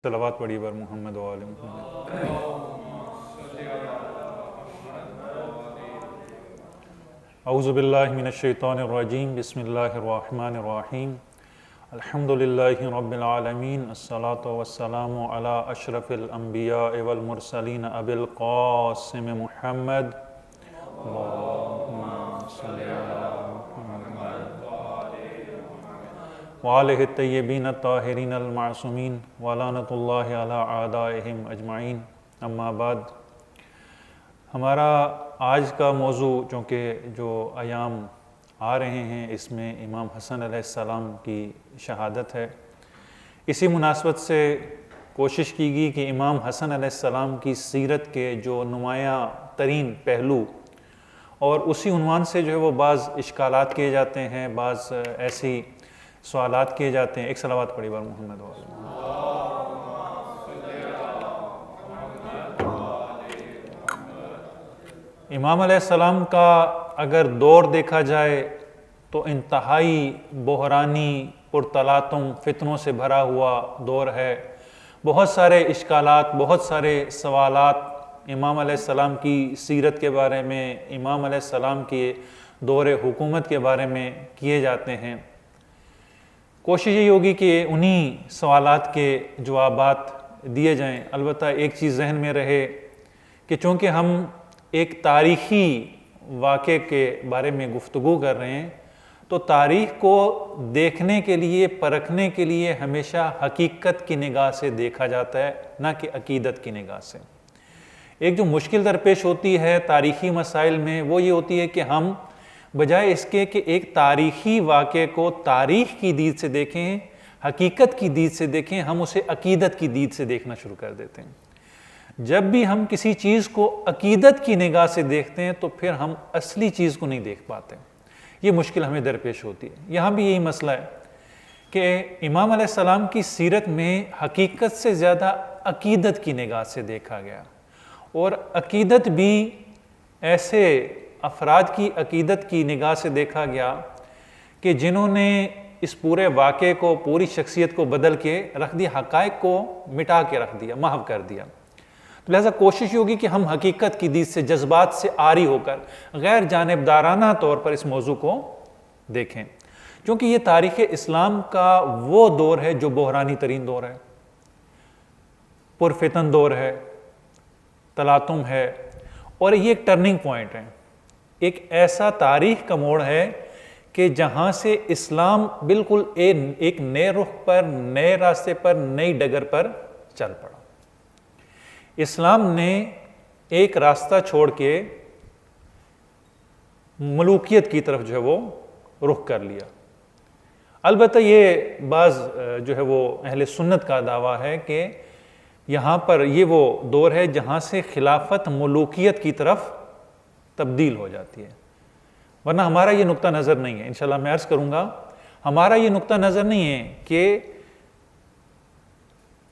صلوات پڑھی بر محمد و آل محمد۔ اعوذ باللہ من الشیطان الرجیم، بسم اللہ الرحمن الرحیم۔ الحمدللہ رب العالمین، الصلاة والسلام علی اشرف الانبیاء والمرسلین ابی القاسم محمد اللہم صلی علی وآلہ الطیبین الطاہرین المعصومین ولعنۃ اللہ علی اعدائہم اجمعین، اما بعد۔ ہمارا آج کا موضوع چونکہ جو ایام آ رہے ہیں اس میں امام حسن علیہ السلام کی شہادت ہے، اسی مناسبت سے کوشش کی گئی کہ امام حسن علیہ السلام کی سیرت کے جو نمایاں ترین پہلو، اور اسی عنوان سے جو ہے وہ بعض اشکالات کیے جاتے ہیں، بعض ایسی سوالات کیے جاتے ہیں۔ ایک صلوات پڑھی بر محمد و آل محمد۔ امام علیہ السلام کا اگر دور دیکھا جائے تو انتہائی بحرانی پرتلاطم فتنوں سے بھرا ہوا دور ہے۔ بہت سارے اشکالات، بہت سارے سوالات امام علیہ السلام کی سیرت کے بارے میں، امام علیہ السلام کے دور حکومت کے بارے میں کیے جاتے ہیں۔ کوشش یہ ہوگی کہ انہی سوالات کے جوابات دیے جائیں۔ البتہ ایک چیز ذہن میں رہے کہ چونکہ ہم ایک تاریخی واقعے کے بارے میں گفتگو کر رہے ہیں، تو تاریخ کو دیکھنے کے لیے، پرکھنے کے لیے ہمیشہ حقیقت کی نگاہ سے دیکھا جاتا ہے، نہ کہ عقیدت کی نگاہ سے۔ ایک جو مشکل درپیش ہوتی ہے تاریخی مسائل میں، وہ یہ ہوتی ہے کہ ہم بجائے اس کے کہ ایک تاریخی واقعے کو تاریخ کی دید سے دیکھیں، حقیقت کی دید سے دیکھیں، ہم اسے عقیدت کی دید سے دیکھنا شروع کر دیتے ہیں۔ جب بھی ہم کسی چیز کو عقیدت کی نگاہ سے دیکھتے ہیں تو پھر ہم اصلی چیز کو نہیں دیکھ پاتے۔ یہ مشکل ہمیں درپیش ہوتی ہے۔ یہاں بھی یہی مسئلہ ہے کہ امام علیہ السلام کی سیرت میں حقیقت سے زیادہ عقیدت کی نگاہ سے دیکھا گیا، اور عقیدت بھی ایسے افراد کی عقیدت کی نگاہ سے دیکھا گیا کہ جنہوں نے اس پورے واقعے کو، پوری شخصیت کو بدل کے رکھ دیا، حقائق کو مٹا کے رکھ دیا، محو کر دیا۔ تو لہذا کوشش ہوگی کہ ہم حقیقت کی دید سے، جذبات سے عاری ہو کر غیر جانبدارانہ طور پر اس موضوع کو دیکھیں، کیونکہ یہ تاریخ اسلام کا وہ دور ہے جو بحرانی ترین دور ہے، پرفتن دور ہے، تلاطم ہے، اور یہ ایک ٹرننگ پوائنٹ ہے، ایک ایسا تاریخ کا موڑ ہے کہ جہاں سے اسلام بالکل ایک نئے رخ پر، نئے راستے پر، نئی ڈگر پر چل پڑا۔ اسلام نے ایک راستہ چھوڑ کے ملوکیت کی طرف جو ہے وہ رخ کر لیا۔ البتہ یہ بعض جو ہے وہ اہل سنت کا دعویٰ ہے کہ یہاں پر یہ وہ دور ہے جہاں سے خلافت ملوکیت کی طرف تبدیل ہو جاتی ہے، ورنہ ہمارا یہ نقطہ نظر نہیں ہے۔ انشاءاللہ میں عرض کروں گا، ہمارا یہ نقطہ نظر نہیں ہے کہ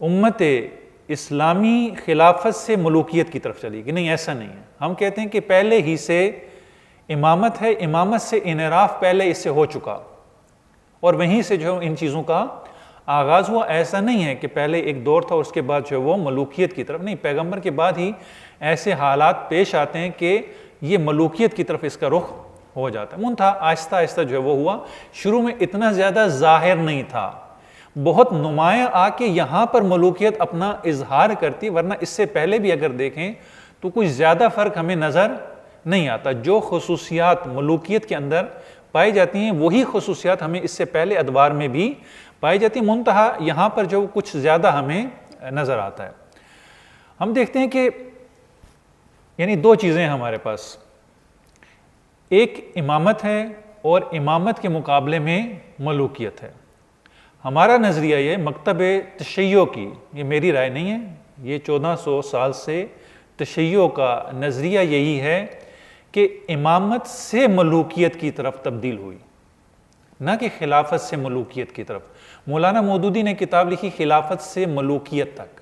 امت اسلامی خلافت سے ملوکیت کی طرف چلی گی، نہیں، ایسا نہیں ہے۔ ہم کہتے ہیں کہ پہلے ہی سے امامت ہے، امامت سے انحراف پہلے اس سے ہو چکا، اور وہیں سے جو ان چیزوں کا آغاز ہوا۔ ایسا نہیں ہے کہ پہلے ایک دور تھا اور اس کے بعد جو ہے وہ ملوکیت کی طرف، نہیں، پیغمبر کے بعد ہی ایسے حالات پیش آتے ہیں کہ یہ ملوکیت کی طرف اس کا رخ ہو جاتا ہے۔ منتہا آہستہ آہستہ جو ہے وہ ہوا، شروع میں اتنا زیادہ ظاہر نہیں تھا، بہت نمایاں آ کے یہاں پر ملوکیت اپنا اظہار کرتی، ورنہ اس سے پہلے بھی اگر دیکھیں تو کچھ زیادہ فرق ہمیں نظر نہیں آتا۔ جو خصوصیات ملوکیت کے اندر پائی جاتی ہیں وہی خصوصیات ہمیں اس سے پہلے ادوار میں بھی پائی جاتی ہیں، منتہا یہاں پر جو کچھ زیادہ ہمیں نظر آتا ہے۔ ہم دیکھتے ہیں کہ یعنی دو چیزیں ہیں ہمارے پاس، ایک امامت ہے اور امامت کے مقابلے میں ملوکیت ہے۔ ہمارا نظریہ یہ مکتب تشیع کی، یہ میری رائے نہیں ہے، یہ 1400 سال سے تشیع کا نظریہ یہی ہے کہ امامت سے ملوکیت کی طرف تبدیل ہوئی، نہ کہ خلافت سے ملوکیت کی طرف۔ مولانا مودودی نے کتاب لکھی خلافت سے ملوکیت تک،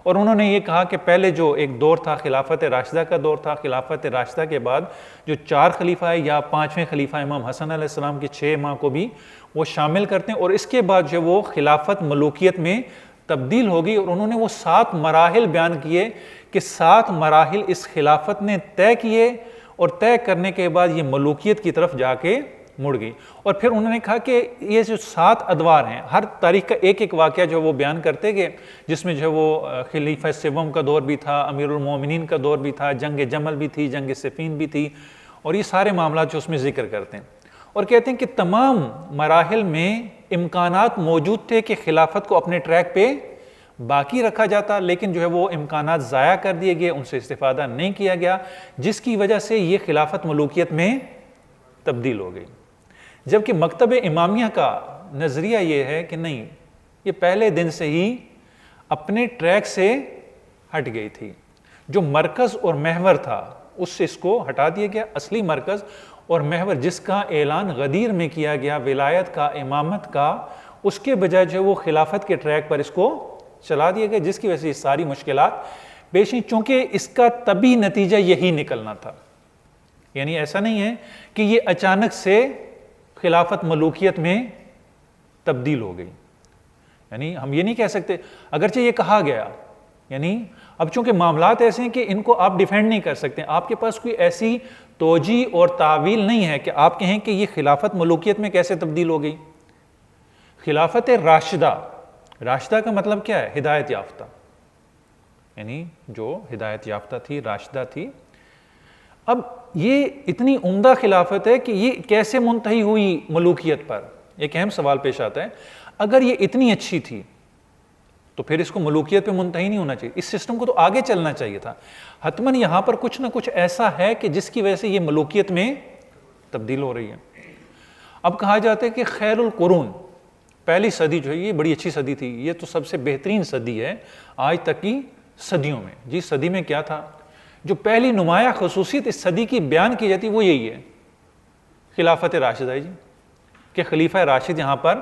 اور انہوں نے یہ کہا کہ پہلے جو ایک دور تھا خلافت راشدہ کا دور تھا، خلافت راشدہ کے بعد جو 4 خلیفہ ہے یا 5ویں خلیفہ امام حسن علیہ السلام کے 6 ماہ کو بھی وہ شامل کرتے ہیں، اور اس کے بعد جو وہ خلافت ملوکیت میں تبدیل ہوگی، اور انہوں نے وہ 7 مراحل بیان کیے کہ 7 مراحل اس خلافت نے طے کیے، اور طے کرنے کے بعد یہ ملوکیت کی طرف جا کے مڑ گئی۔ اور پھر انہوں نے کہا کہ یہ جو 7 ادوار ہیں، ہر تاریخ کا ایک ایک واقعہ جو وہ بیان کرتے گئے، جس میں جو وہ خلیفہ سوم کا دور بھی تھا، امیر المومنین کا دور بھی تھا، جنگ جمل بھی تھی، جنگ صفین بھی تھی، اور یہ سارے معاملات جو اس میں ذکر کرتے ہیں، اور کہتے ہیں کہ تمام مراحل میں امکانات موجود تھے کہ خلافت کو اپنے ٹریک پہ باقی رکھا جاتا، لیکن جو ہے وہ امکانات ضائع کر دیے گئے، ان سے استفادہ نہیں کیا گیا، جس کی وجہ سے یہ خلافت ملوکیت میں تبدیل ہو گئی۔ جبکہ مکتب امامیہ کا نظریہ یہ ہے کہ نہیں، یہ پہلے دن سے ہی اپنے ٹریک سے ہٹ گئی تھی، جو مرکز اور محور تھا اس سے اس کو ہٹا دیا گیا۔ اصلی مرکز اور محور جس کا اعلان غدیر میں کیا گیا، ولایت کا، امامت کا، اس کے بجائے جو وہ خلافت کے ٹریک پر اس کو چلا دیا گیا، جس کی وجہ سے یہ ساری مشکلات پیش آئیں، چونکہ اس کا طبی نتیجہ یہی نکلنا تھا۔ یعنی ایسا نہیں ہے کہ یہ اچانک سے خلافت ملوکیت میں تبدیل ہو گئی، یعنی ہم یہ نہیں کہہ سکتے، اگرچہ یہ کہا گیا، یعنی اب چونکہ معاملات ایسے ہیں کہ ان کو آپ ڈیفینڈ نہیں کر سکتے، آپ کے پاس کوئی ایسی توجیہ اور تعویل نہیں ہے کہ آپ کہیں کہ یہ خلافت ملوکیت میں کیسے تبدیل ہو گئی۔ خلافت راشدہ، راشدہ کا مطلب کیا ہے؟ ہدایت یافتہ، یعنی جو ہدایت یافتہ تھی، راشدہ تھی۔ اب یہ اتنی عمدہ خلافت ہے کہ یہ کیسے منتہی ہوئی ملوکیت پر؟ ایک اہم سوال پیش آتا ہے۔ اگر یہ اتنی اچھی تھی تو پھر اس کو ملوکیت پہ منتہی نہیں ہونا چاہیے، اس سسٹم کو تو آگے چلنا چاہیے تھا۔ حتماً یہاں پر کچھ نہ کچھ ایسا ہے کہ جس کی وجہ سے یہ ملوکیت میں تبدیل ہو رہی ہے۔ اب کہا جاتا ہے کہ خیر القرون، پہلی صدی جو ہے یہ بڑی اچھی صدی تھی، یہ تو سب سے بہترین صدی ہے آج تک کی صدیوں میں۔ جی صدی میں کیا تھا؟ جو پہلی نمایاں خصوصیت اس صدی کی بیان کی جاتی وہ یہی ہے، خلافت راشدہ جی، کہ خلیفہ راشد یہاں پر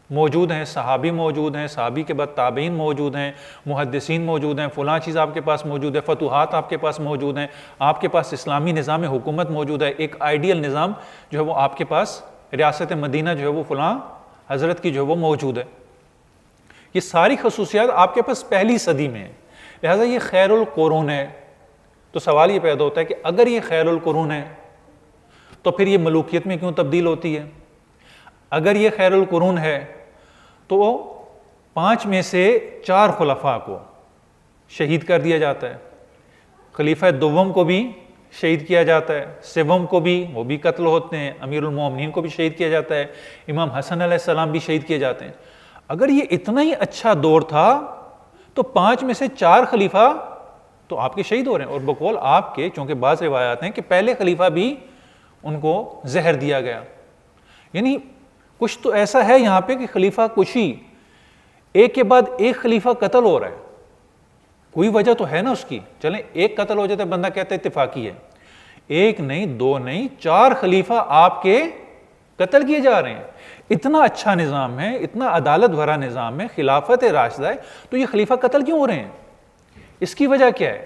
موجود ہیں، صحابی موجود ہیں، صحابی کے بعد تابعین موجود ہیں، محدثین موجود ہیں، فلاں چیز آپ کے پاس موجود ہے، فتوحات آپ کے پاس موجود ہیں، آپ کے پاس اسلامی نظام حکومت موجود ہے، ایک آئیڈیل نظام جو ہے وہ آپ کے پاس، ریاست مدینہ جو ہے وہ فلاں حضرت کی جو ہے وہ موجود ہے۔ یہ ساری خصوصیات آپ کے پاس پہلی صدی میں ہیں، لہٰذا یہ خیر القرون ہے۔ تو سوال یہ پیدا ہوتا ہے کہ اگر یہ خیر القرون ہے تو پھر یہ ملوکیت میں کیوں تبدیل ہوتی ہے؟ اگر یہ خیر القرون ہے تو 5 میں سے 4 خلفاء کو شہید کر دیا جاتا ہے، خلیفہ دوم کو بھی شہید کیا جاتا ہے، سوم کو بھی، وہ بھی قتل ہوتے ہیں، امیر المومنین کو بھی شہید کیا جاتا ہے، امام حسن علیہ السلام بھی شہید کیے جاتے ہیں۔ اگر یہ اتنا ہی اچھا دور تھا تو 5 میں سے 4 خلیفہ تو آپ کے شہید ہو رہے ہیں، اور بقول آپ کے، چونکہ بعض روایات ہیں کہ پہلے خلیفہ بھی ان کو زہر دیا گیا۔ یعنی کچھ تو ایسا ہے یہاں پہ کہ خلیفہ کشی، ایک کے بعد ایک خلیفہ قتل ہو رہا ہے، کوئی وجہ تو ہے نا اس کی۔ چلیں ایک قتل ہو جاتا ہے، بندہ کہتا ہے اتفاقی ہے، 1 نہیں 2 نہیں 4 خلیفہ آپ کے قتل کیے جا رہے ہیں۔ اتنا اچھا نظام ہے، اتنا عدالت بھرا نظام ہے، خلافت راشدہ ہے، تو یہ خلیفہ قتل کیوں ہو رہے ہیں؟ اس کی وجہ کیا ہے؟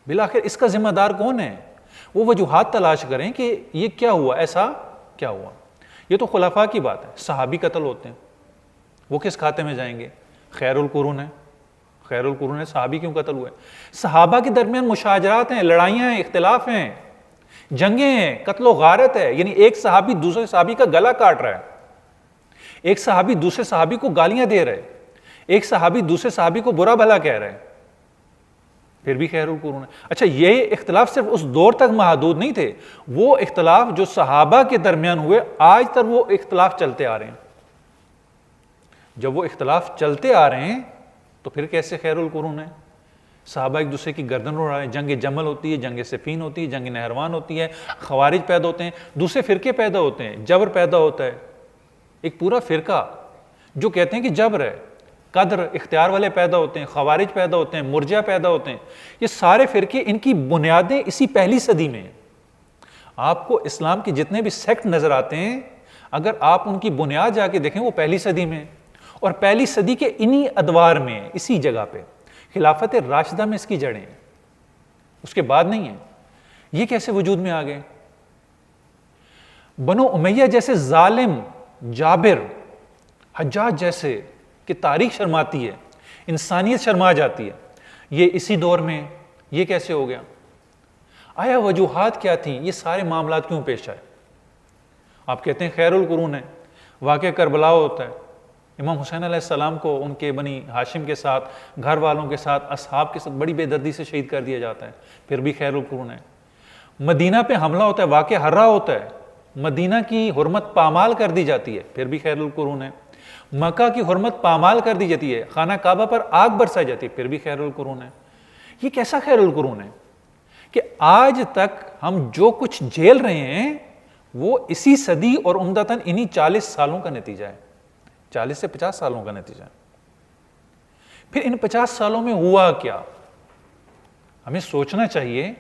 بالآخر اس کا ذمہ دار کون ہے؟ وہ وجوہات تلاش کریں کہ یہ کیا ہوا، ایسا کیا ہوا۔ یہ تو خلفاء کی بات ہے، صحابی قتل ہوتے ہیں، وہ کس کھاتے میں جائیں گے؟ خیر القرون ہے، خیر القرون ہے، صحابی کیوں قتل ہوئے؟ صحابہ کے درمیان مشاجرات ہیں، لڑائیاں ہیں، اختلاف ہیں، جنگیں ہیں، قتل و غارت ہے، یعنی ایک صحابی دوسرے صحابی کا گلا کاٹ رہا ہے، ایک صحابی دوسرے صحابی کو گالیاں دے رہے، ایک صحابی دوسرے صحابی کو برا بھلا کہہ رہے، پھر بھی خیر القرون ہے۔ اچھا یہ اختلاف صرف اس دور تک محدود نہیں تھے، وہ اختلاف جو صحابہ کے درمیان ہوئے آج تک وہ اختلاف چلتے آ رہے ہیں۔ جب وہ اختلاف چلتے آ رہے ہیں تو پھر کیسے خیر القرون ہے؟ صحابہ ایک دوسرے کی گردن اڑا رہے ہیں، جنگ جمل ہوتی ہے، جنگ صفین ہوتی ہے، جنگ نہروان ہوتی ہے، خوارج پیدا ہوتے ہیں، دوسرے فرقے پیدا ہوتے ہیں، جبر پیدا ہوتا ہے، ایک پورا فرقہ جو کہتے ہیں کہ جبر ہے، قدر اختیار والے پیدا ہوتے ہیں، خوارج پیدا ہوتے ہیں، مرجع پیدا ہوتے ہیں۔ یہ سارے فرقے، ان کی بنیادیں اسی پہلی صدی میں ہیں۔ آپ کو اسلام کے جتنے بھی سیکٹ نظر آتے ہیں، اگر آپ ان کی بنیاد جا کے دیکھیں وہ پہلی صدی میں، اور پہلی صدی کے انہی ادوار میں، اسی جگہ پہ خلافت راشدہ میں اس کی جڑیں ہیں، اس کے بعد نہیں ہیں۔ یہ کیسے وجود میں آ گئے؟ بنو امیہ جیسے ظالم، جابر، حجاج جیسے کہ تاریخ شرماتی ہے انسانیت شرما جاتی ہے، یہ اسی دور میں یہ کیسے ہو گیا؟ آیا وجوہات کیا تھیں؟ یہ سارے معاملات کیوں پیش آئے؟ آپ کہتے ہیں خیر القرون ہے، واقعہ کربلا ہوتا ہے، امام حسین علیہ السلام کو ان کے بنی ہاشم کے ساتھ، گھر والوں کے ساتھ، اصحاب کے ساتھ بڑی بے دردی سے شہید کر دیا جاتا ہے، پھر بھی خیر القرون ہے۔ مدینہ پہ حملہ ہوتا ہے، واقعہ ہررا ہوتا ہے، مدینہ کی حرمت پامال کر دی جاتی ہے، پھر بھی خیر القرون ہے۔ مکہ کی حرمت پامال کر دی جاتی ہے، خانہ کعبہ پر آگ برسائی جاتی ہے، پھر بھی خیر القرون ہے۔ یہ کیسا خیر القرون ہے کہ آج تک ہم جو کچھ جھیل رہے ہیں وہ اسی صدی اور عمدتاً انہی 40 سالوں کا نتیجہ ہے، 40 سے 50 سالوں کا نتیجہ ہے۔ پھر ان 50 سالوں میں ہوا کیا؟ ہمیں سوچنا چاہیے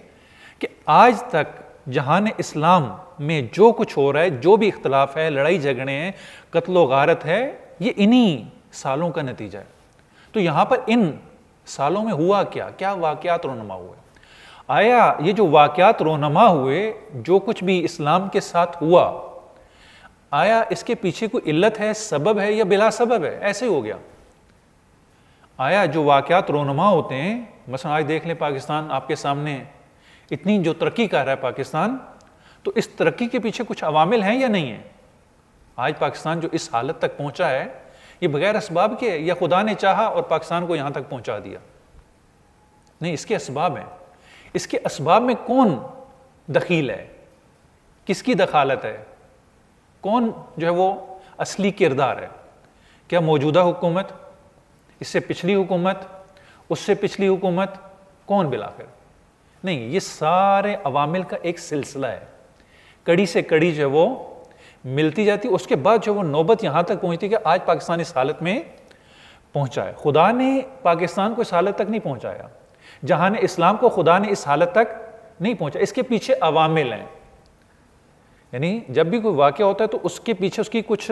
کہ آج تک جہان اسلام میں جو کچھ ہو رہا ہے، جو بھی اختلاف ہے، لڑائی جھگڑے ہیں، قتل و غارت ہے، یہ انہی سالوں کا نتیجہ ہے۔ تو یہاں پر ان سالوں میں ہوا کیا؟ کیا واقعات رونما ہوئے؟ آیا یہ جو واقعات رونما ہوئے، جو کچھ بھی اسلام کے ساتھ ہوا، آیا اس کے پیچھے کوئی علت ہے، سبب ہے، یا بلا سبب ہے؟ ایسے ہو گیا؟ آیا جو واقعات رونما ہوتے ہیں، مثلا آج دیکھ لیں پاکستان آپ کے سامنے، اتنی جو ترقی کر رہا ہے پاکستان، تو اس ترقی کے پیچھے کچھ عوامل ہیں یا نہیں ہیں؟ آج پاکستان جو اس حالت تک پہنچا ہے، یہ بغیر اسباب کے، یا خدا نے چاہا اور پاکستان کو یہاں تک پہنچا دیا؟ نہیں، اس کے اسباب ہیں۔ اس کے اسباب میں کون دخیل ہے؟ کس کی دخالت ہے؟ کون جو ہے وہ اصلی کردار ہے؟ کیا موجودہ حکومت، اس سے پچھلی حکومت، اس سے پچھلی حکومت، کون بالآخر؟ نہیں، یہ سارے عوامل کا ایک سلسلہ ہے، کڑی سے کڑی جو ہے وہ ملتی جاتی، اس کے بعد جو وہ نوبت یہاں تک پہنچتی کہ آج پاکستان اس حالت میں پہنچا ہے۔ خدا نے پاکستان کو اس حالت تک نہیں پہنچایا، جہان اسلام کو خدا نے اس حالت تک نہیں پہنچا، اس کے پیچھے عوامل ہیں۔ یعنی جب بھی کوئی واقعہ ہوتا ہے تو اس کے پیچھے اس کی کچھ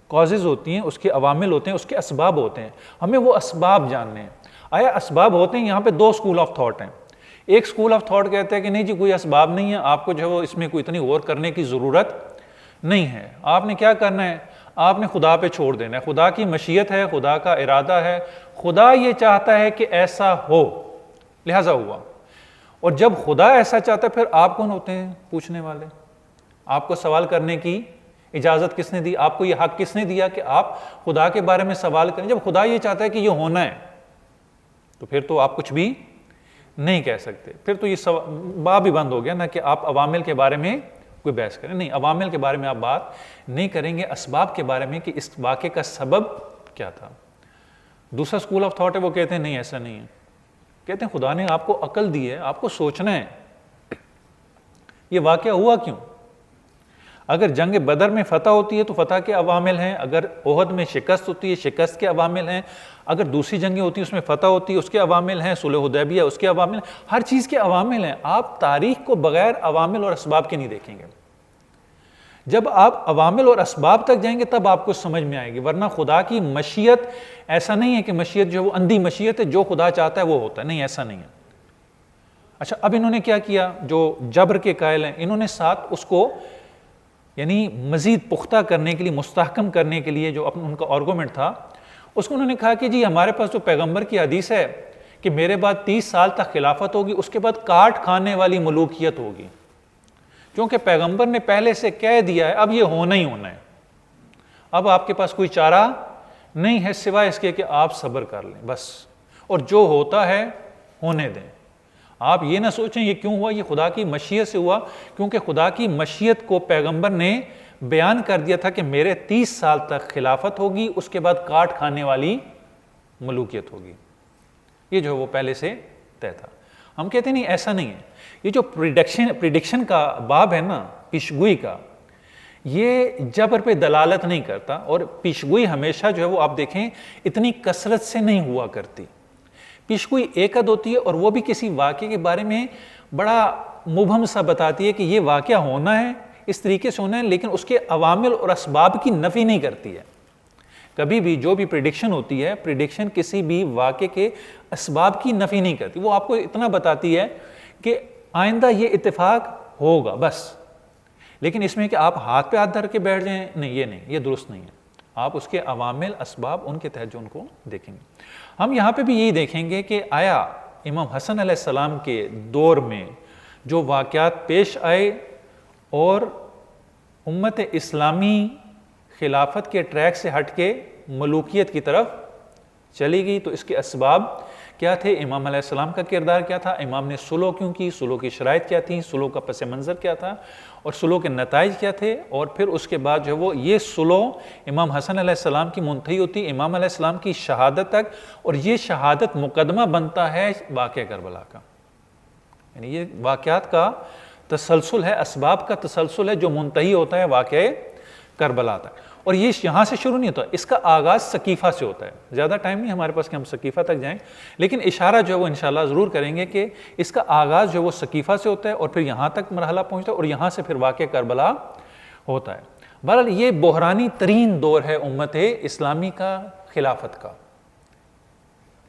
کازز ہوتی ہیں، اس کے عوامل ہوتے ہیں، اس کے اسباب ہوتے ہیں، ہمیں وہ اسباب جاننے ہیں۔ آیا اسباب ہوتے ہیں؟ یہاں پہ دو اسکول آف تھاٹ ہیں۔ ایک اسکول آف تھاٹ کہتے ہیں کہ نہیں جی کوئی اسباب نہیں ہے، آپ کو جو ہے وہ اس میں کوئی اتنی غور کرنے کی ضرورت نہیں ہے، آپ نے کیا کرنا ہے، آپ نے خدا پہ چھوڑ دینا ہے، خدا کی مشیت ہے، خدا کا ارادہ ہے، خدا یہ چاہتا ہے کہ ایسا ہو، لہذا ہوا۔ اور جب خدا ایسا چاہتا ہے پھر آپ کون ہوتے ہیں پوچھنے والے؟ آپ کو سوال کرنے کی اجازت کس نے دی؟ آپ کو یہ حق کس نے دیا کہ آپ خدا کے بارے میں سوال کریں؟ جب خدا یہ چاہتا ہے کہ یہ ہونا ہے تو پھر تو آپ کچھ بھی نہیں کہہ سکتے، پھر تو یہ باب ہی بند ہو گیا نا کہ آپ عوامل کے بارے میں کوئی بحث کریں۔ نہیں، عوامل کے بارے میں آپ بات نہیں کریں گے، اسباب کے بارے میں کہ اس واقعے کا سبب کیا تھا۔ دوسرا اسکول آف تھاٹ ہے، وہ کہتے ہیں نہیں ایسا نہیں ہے، کہتے ہیں خدا نے آپ کو عقل دی ہے، آپ کو سوچنا ہے یہ واقعہ ہوا کیوں۔ اگر جنگ بدر میں فتح ہوتی ہے تو فتح کے عوامل ہیں، اگر احد میں شکست ہوتی ہے شکست کے عوامل ہیں، اگر دوسری جنگیں ہوتی ہیں اس میں فتح ہوتی ہے اس کے عوامل ہیں، صلح حدیبیہ اس کے عوامل ہیں، ہر چیز کے عوامل ہیں۔ آپ تاریخ کو بغیر عوامل اور اسباب کے نہیں دیکھیں گے۔ جب آپ عوامل اور اسباب تک جائیں گے تب آپ کو سمجھ میں آئے گی، ورنہ خدا کی مشیت ایسا نہیں ہے کہ مشیت جو وہ اندھی مشیت ہے، جو خدا چاہتا ہے وہ ہوتا ہے، نہیں ایسا نہیں ہے۔ اچھا، اب انہوں نے کیا کیا؟ جو جبر کے قائل ہیں انہوں نے ساتھ اس کو یعنی مزید پختہ کرنے کے لیے، مستحکم کرنے کے لیے جو ان کا آرگومنٹ تھا، اس کو انہوں نے کہا کہ جی ہمارے پاس جو پیغمبر کی حدیث ہے کہ میرے بعد 30 سال تک خلافت ہوگی، اس کے بعد کاٹ کھانے والی ملوکیت ہوگی، کیونکہ پیغمبر نے پہلے سے کہہ دیا ہے اب یہ ہونا ہی ہونا ہے، اب آپ کے پاس کوئی چارہ نہیں ہے سوائے اس کے کہ آپ صبر کر لیں بس، اور جو ہوتا ہے ہونے دیں۔ آپ یہ نہ سوچیں یہ کیوں ہوا، یہ خدا کی مشیت سے ہوا، کیونکہ خدا کی مشیت کو پیغمبر نے بیان کر دیا تھا کہ میرے 30 سال تک خلافت ہوگی، اس کے بعد کاٹ کھانے والی ملوکیت ہوگی، یہ جو ہے وہ پہلے سے طے تھا۔ ہم کہتے ہیں نہیں ایسا نہیں ہے، یہ جو پریڈکشن کا باب ہے نا، پیشگوئی کا، یہ جبر پہ دلالت نہیں کرتا، اور پیشگوئی ہمیشہ جو ہے وہ آپ دیکھیں اتنی کثرت سے نہیں ہوا کرتی۔ پیشگوئی ایک عد ہوتی ہے اور وہ بھی کسی واقعے کے بارے میں بڑا مبہم سا بتاتی ہے کہ یہ واقعہ ہونا ہے، اس طریقے سے ہونا ہے، لیکن اس کے عوامل اور اسباب کی نفی نہیں کرتی ہے۔ کبھی بھی جو بھی پریڈکشن ہوتی ہے، پریڈکشن کسی بھی واقعے کے اسباب کی نفی نہیں کرتی، وہ آپ کو اتنا بتاتی ہے کہ آئندہ یہ اتفاق ہوگا بس، لیکن اس میں کہ آپ ہاتھ پہ ہاتھ دھر کے بیٹھ جائیں، نہیں یہ نہیں، یہ درست نہیں ہے۔ آپ اس کے عوامل اسباب ان کے تحت جو ان کو دیکھیں گے. ہم یہاں پہ بھی یہی دیکھیں گے کہ آیا امام حسن علیہ السلام کے دور میں جو واقعات پیش آئے اور امت اسلامی خلافت کے ٹریک سے ہٹ کے ملوکیت کی طرف چلی گئی، تو اس کے اسباب کیا تھے؟ امام علیہ السلام کا کردار کیا تھا؟ امام نے صلح کیوں کی؟ صلح کی شرائط کیا تھیں؟ صلح کا پس منظر کیا تھا؟ اور صلح کے نتائج کیا تھے؟ اور پھر اس کے بعد جو وہ یہ صلح امام حسن علیہ السلام کی منتہی ہوتی امام علیہ السلام کی شہادت تک، اور یہ شہادت مقدمہ بنتا ہے واقعہ کربلا کا. یعنی یہ واقعات کا تسلسل ہے، اسباب کا تسلسل ہے جو منتہی ہوتا ہے واقعہ کربلا تک. اور یہ یہاں سے شروع نہیں ہوتا، اس کا آغاز سقیفہ سے ہوتا ہے. زیادہ ٹائم نہیں ہمارے پاس کہ ہم سقیفہ تک جائیں، لیکن اشارہ جو ہے وہ انشاءاللہ ضرور کریں گے کہ اس کا آغاز جو وہ سقیفہ سے ہوتا ہے اور پھر یہاں تک مرحلہ پہنچتا ہے اور یہاں سے پھر واقعہ کربلا ہوتا ہے. بہرحال یہ بحرانی ترین دور ہے امت اسلامی کا خلافت کا.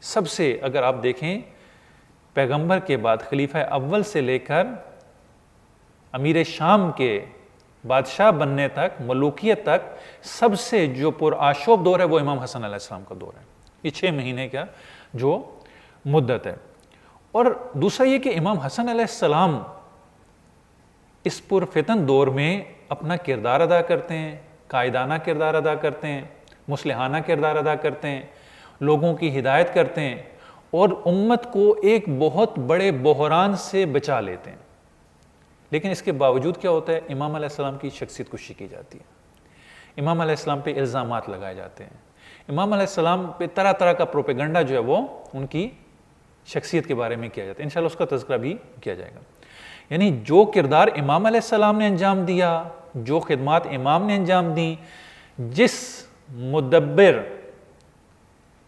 سب سے اگر آپ دیکھیں پیغمبر کے بعد خلیفہ اول سے لے کر امیر شام کے بادشاہ بننے تک، ملوکیت تک، سب سے جو پرآشوب دور ہے وہ امام حسن علیہ السلام کا دور ہے. یہ 6 مہینے کا جو مدت ہے. اور دوسرا یہ کہ امام حسن علیہ السلام اس پرفتن دور میں اپنا کردار ادا کرتے ہیں، قائدانہ کردار ادا کرتے ہیں، مصلحانہ کردار ادا کرتے ہیں، لوگوں کی ہدایت کرتے ہیں اور امت کو ایک بہت بڑے بحران سے بچا لیتے ہیں. لیکن اس کے باوجود کیا ہوتا ہے؟ امام علیہ السلام کی شخصیت کشی کی جاتی ہے، امام علیہ السلام پہ الزامات لگائے جاتے ہیں، امام علیہ السلام پہ طرح طرح کا پروپیگنڈا جو ہے وہ ان کی شخصیت کے بارے میں کیا جاتا ہے. انشاءاللہ اس کا تذکرہ بھی کیا جائے گا. یعنی جو کردار امام علیہ السلام نے انجام دیا، جو خدمات امام نے انجام دیں، جس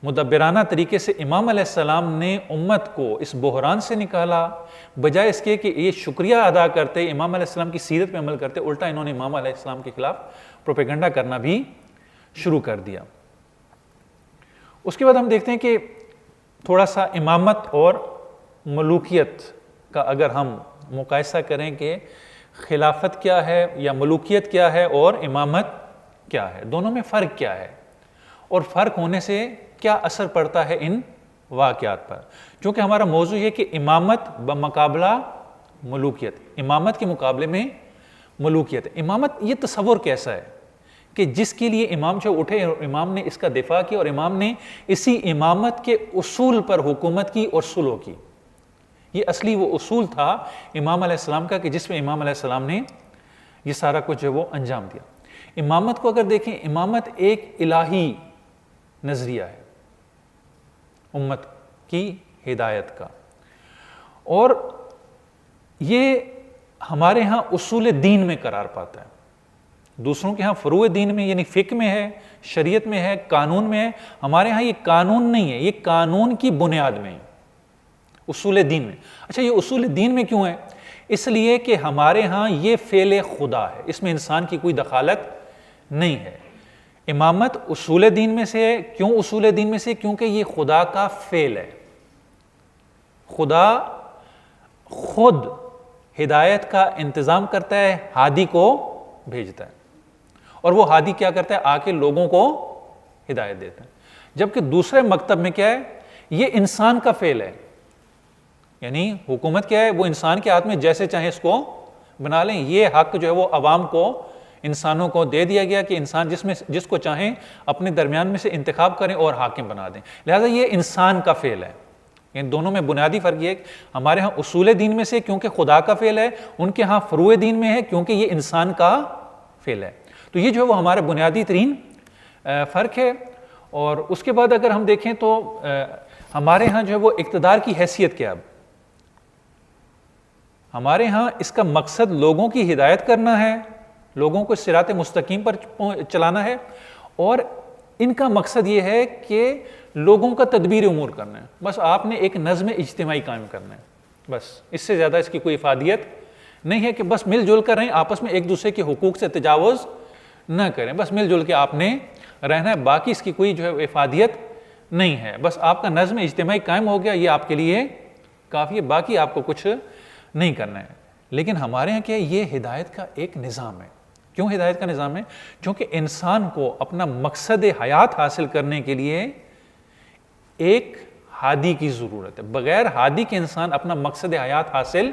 مدبرانہ طریقے سے امام علیہ السلام نے امت کو اس بحران سے نکالا، بجائے اس کے کہ یہ شکریہ ادا کرتے، امام علیہ السلام کی سیرت پہ عمل کرتے، الٹا انہوں نے امام علیہ السلام کے خلاف پروپیگنڈا کرنا بھی شروع کر دیا. اس کے بعد ہم دیکھتے ہیں کہ تھوڑا سا امامت اور ملوکیت کا اگر ہم مقایسہ کریں کہ خلافت کیا ہے یا ملوکیت کیا ہے اور امامت کیا ہے، دونوں میں فرق کیا ہے اور فرق ہونے سے کیا اثر پڑتا ہے ان واقعات پر. چونکہ ہمارا موضوع یہ کہ امامت بمقابلہ ملوکیت، امامت کے مقابلے میں ملوکیت. امامت یہ تصور کیسا ہے کہ جس کے لیے امام جو اٹھے اور امام نے اس کا دفاع کیا اور امام نے اسی امامت کے اصول پر حکومت کی اور صلح کی. یہ اصلی وہ اصول تھا امام علیہ السلام کا کہ جس میں امام علیہ السلام نے یہ سارا کچھ جو وہ انجام دیا. امامت کو اگر دیکھیں، امامت ایک الہی نظریہ ہے امت کی ہدایت کا، اور یہ ہمارے ہاں اصول دین میں قرار پاتا ہے. دوسروں کے ہاں فروع دین میں یعنی فقہ میں ہے، شریعت میں ہے، قانون میں ہے. ہمارے ہاں یہ قانون نہیں ہے، یہ قانون کی بنیاد میں ہے، اصول دین میں. اچھا، یہ اصول دین میں کیوں ہے؟ اس لیے کہ ہمارے ہاں یہ فعل خدا ہے، اس میں انسان کی کوئی دخالت نہیں ہے. امامت اصول دین میں سے ہے. کیوں اصول دین میں سے؟ کیونکہ یہ خدا کا فعل ہے. خدا خود ہدایت کا انتظام کرتا ہے، ہادی کو بھیجتا ہے، اور وہ ہادی کیا کرتا ہے؟ آ کے لوگوں کو ہدایت دیتا ہے. جبکہ دوسرے مکتب میں کیا ہے؟ یہ انسان کا فعل ہے. یعنی حکومت کیا ہے؟ وہ انسان کے ہاتھ میں جیسے چاہیں اس کو بنا لیں. یہ حق جو ہے وہ عوام کو، انسانوں کو دے دیا گیا کہ انسان جس کو چاہیں اپنے درمیان میں سے انتخاب کریں اور حاکم بنا دیں. لہذا یہ انسان کا فعل ہے. ان دونوں میں بنیادی فرق یہ ہے کہ ہمارے ہاں اصول دین میں سے کیونکہ خدا کا فعل ہے، ان کے ہاں فروع دین میں ہے کیونکہ یہ انسان کا فعل ہے. تو یہ جو ہے وہ ہمارا بنیادی ترین فرق ہے. اور اس کے بعد اگر ہم دیکھیں تو ہمارے ہاں جو ہے وہ اقتدار کی حیثیت کیا ہے؟ ہمارے ہاں اس کا مقصد لوگوں کی ہدایت کرنا ہے، لوگوں کو صراط مستقیم پر چلانا ہے، اور ان کا مقصد یہ ہے کہ لوگوں کا تدبیر امور کرنا ہے. بس آپ نے ایک نظم اجتماعی قائم کرنا ہے، بس اس سے زیادہ اس کی کوئی افادیت نہیں ہے کہ بس مل جل کر رہیں، آپس میں ایک دوسرے کے حقوق سے تجاوز نہ کریں، بس مل جل کے آپ نے رہنا ہے، باقی اس کی کوئی جو ہے افادیت نہیں ہے. بس آپ کا نظم اجتماعی قائم ہو گیا، یہ آپ کے لیے کافی ہے، باقی آپ کو کچھ نہیں کرنا ہے. لیکن ہمارے یہاں کیا ہے؟ یہ ہدایت کا ایک نظام ہے. کیوں ہدایت کا نظام ہے؟ کیونکہ انسان کو اپنا مقصد حیات حاصل کرنے کے لیے ایک ہادی کی ضرورت ہے. بغیر ہادی کے انسان اپنا مقصد حیات حاصل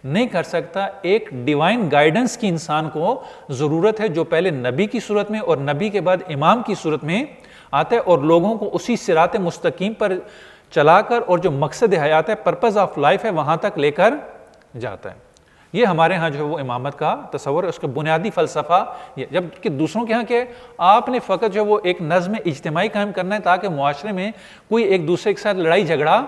نہیں کر سکتا. ایک ڈیوائن گائیڈنس کی انسان کو ضرورت ہے جو پہلے نبی کی صورت میں اور نبی کے بعد امام کی صورت میں آتا ہے اور لوگوں کو اسی صراط مستقیم پر چلا کر اور جو مقصد حیات ہے، پرپز آف لائف ہے، وہاں تک لے کر جاتا ہے. یہ ہمارے ہاں جو ہے وہ امامت کا تصور ہے، اس کا بنیادی فلسفہ یہ. جبکہ دوسروں کے ہاں کہ آپ نے فقط جو وہ ایک نظم اجتماعی قائم کرنا ہے تاکہ معاشرے میں کوئی ایک دوسرے کے ساتھ لڑائی جھگڑا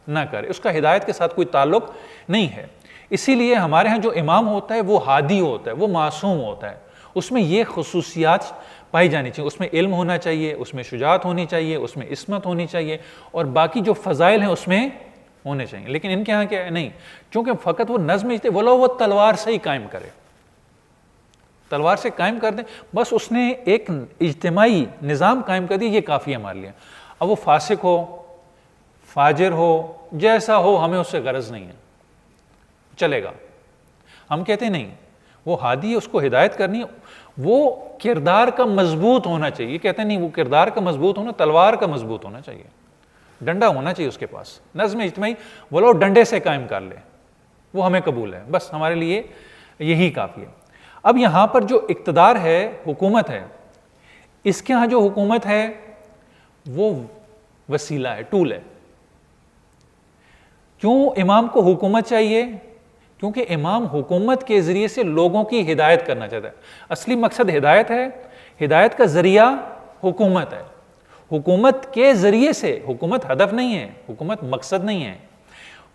نہ کرے، اس کا ہدایت کے ساتھ کوئی تعلق نہیں ہے. اسی لیے ہمارے ہاں جو امام ہوتا ہے وہ ہادی ہوتا ہے، وہ معصوم ہوتا ہے. اس میں یہ خصوصیات پائی جانی چاہیے، اس میں علم ہونا چاہیے، اس میں شجاعت ہونی چاہیے، اس میں عصمت ہونی چاہیے اور باقی جو فضائل ہیں اس میں ہونے چاہیے. لیکن ان کے ہاں کیا ہے؟ نہیں، چونکہ فقط وہ نظم وہ تلوار سے ہی قائم کرے، تلوار سے قائم کر دیں بس، اس نے ایک اجتماعی نظام قائم کر دیا، یہ کافی ہے ہمارے لیے. اب وہ فاسق ہو، فاجر ہو، جیسا ہو، ہمیں اس سے غرض نہیں ہے، چلے گا. ہم کہتے ہیں نہیں، وہ ہادی ہے، اس کو ہدایت کرنی ہے، وہ کردار کا مضبوط ہونا چاہیے. کہتے ہیں نہیں، وہ کردار کا مضبوط ہونا، تلوار کا مضبوط ہونا چاہیے، ڈنڈا ہونا چاہیے اس کے پاس. نظم اجتماعی بولو ڈنڈے سے قائم کر لے، وہ ہمیں قبول ہے، بس ہمارے لیے یہی کافی ہے. اب یہاں پر جو اقتدار ہے، حکومت ہے، اس کے ہاں جو حکومت ہے وہ وسیلہ ہے، ٹول ہے. کیوں امام کو حکومت چاہیے؟ کیونکہ امام حکومت کے ذریعے سے لوگوں کی ہدایت کرنا چاہتا ہے. اصلی مقصد ہدایت ہے، ہدایت کا ذریعہ حکومت ہے. حکومت کے ذریعے سے، حکومت ہدف نہیں ہے، حکومت مقصد نہیں ہے،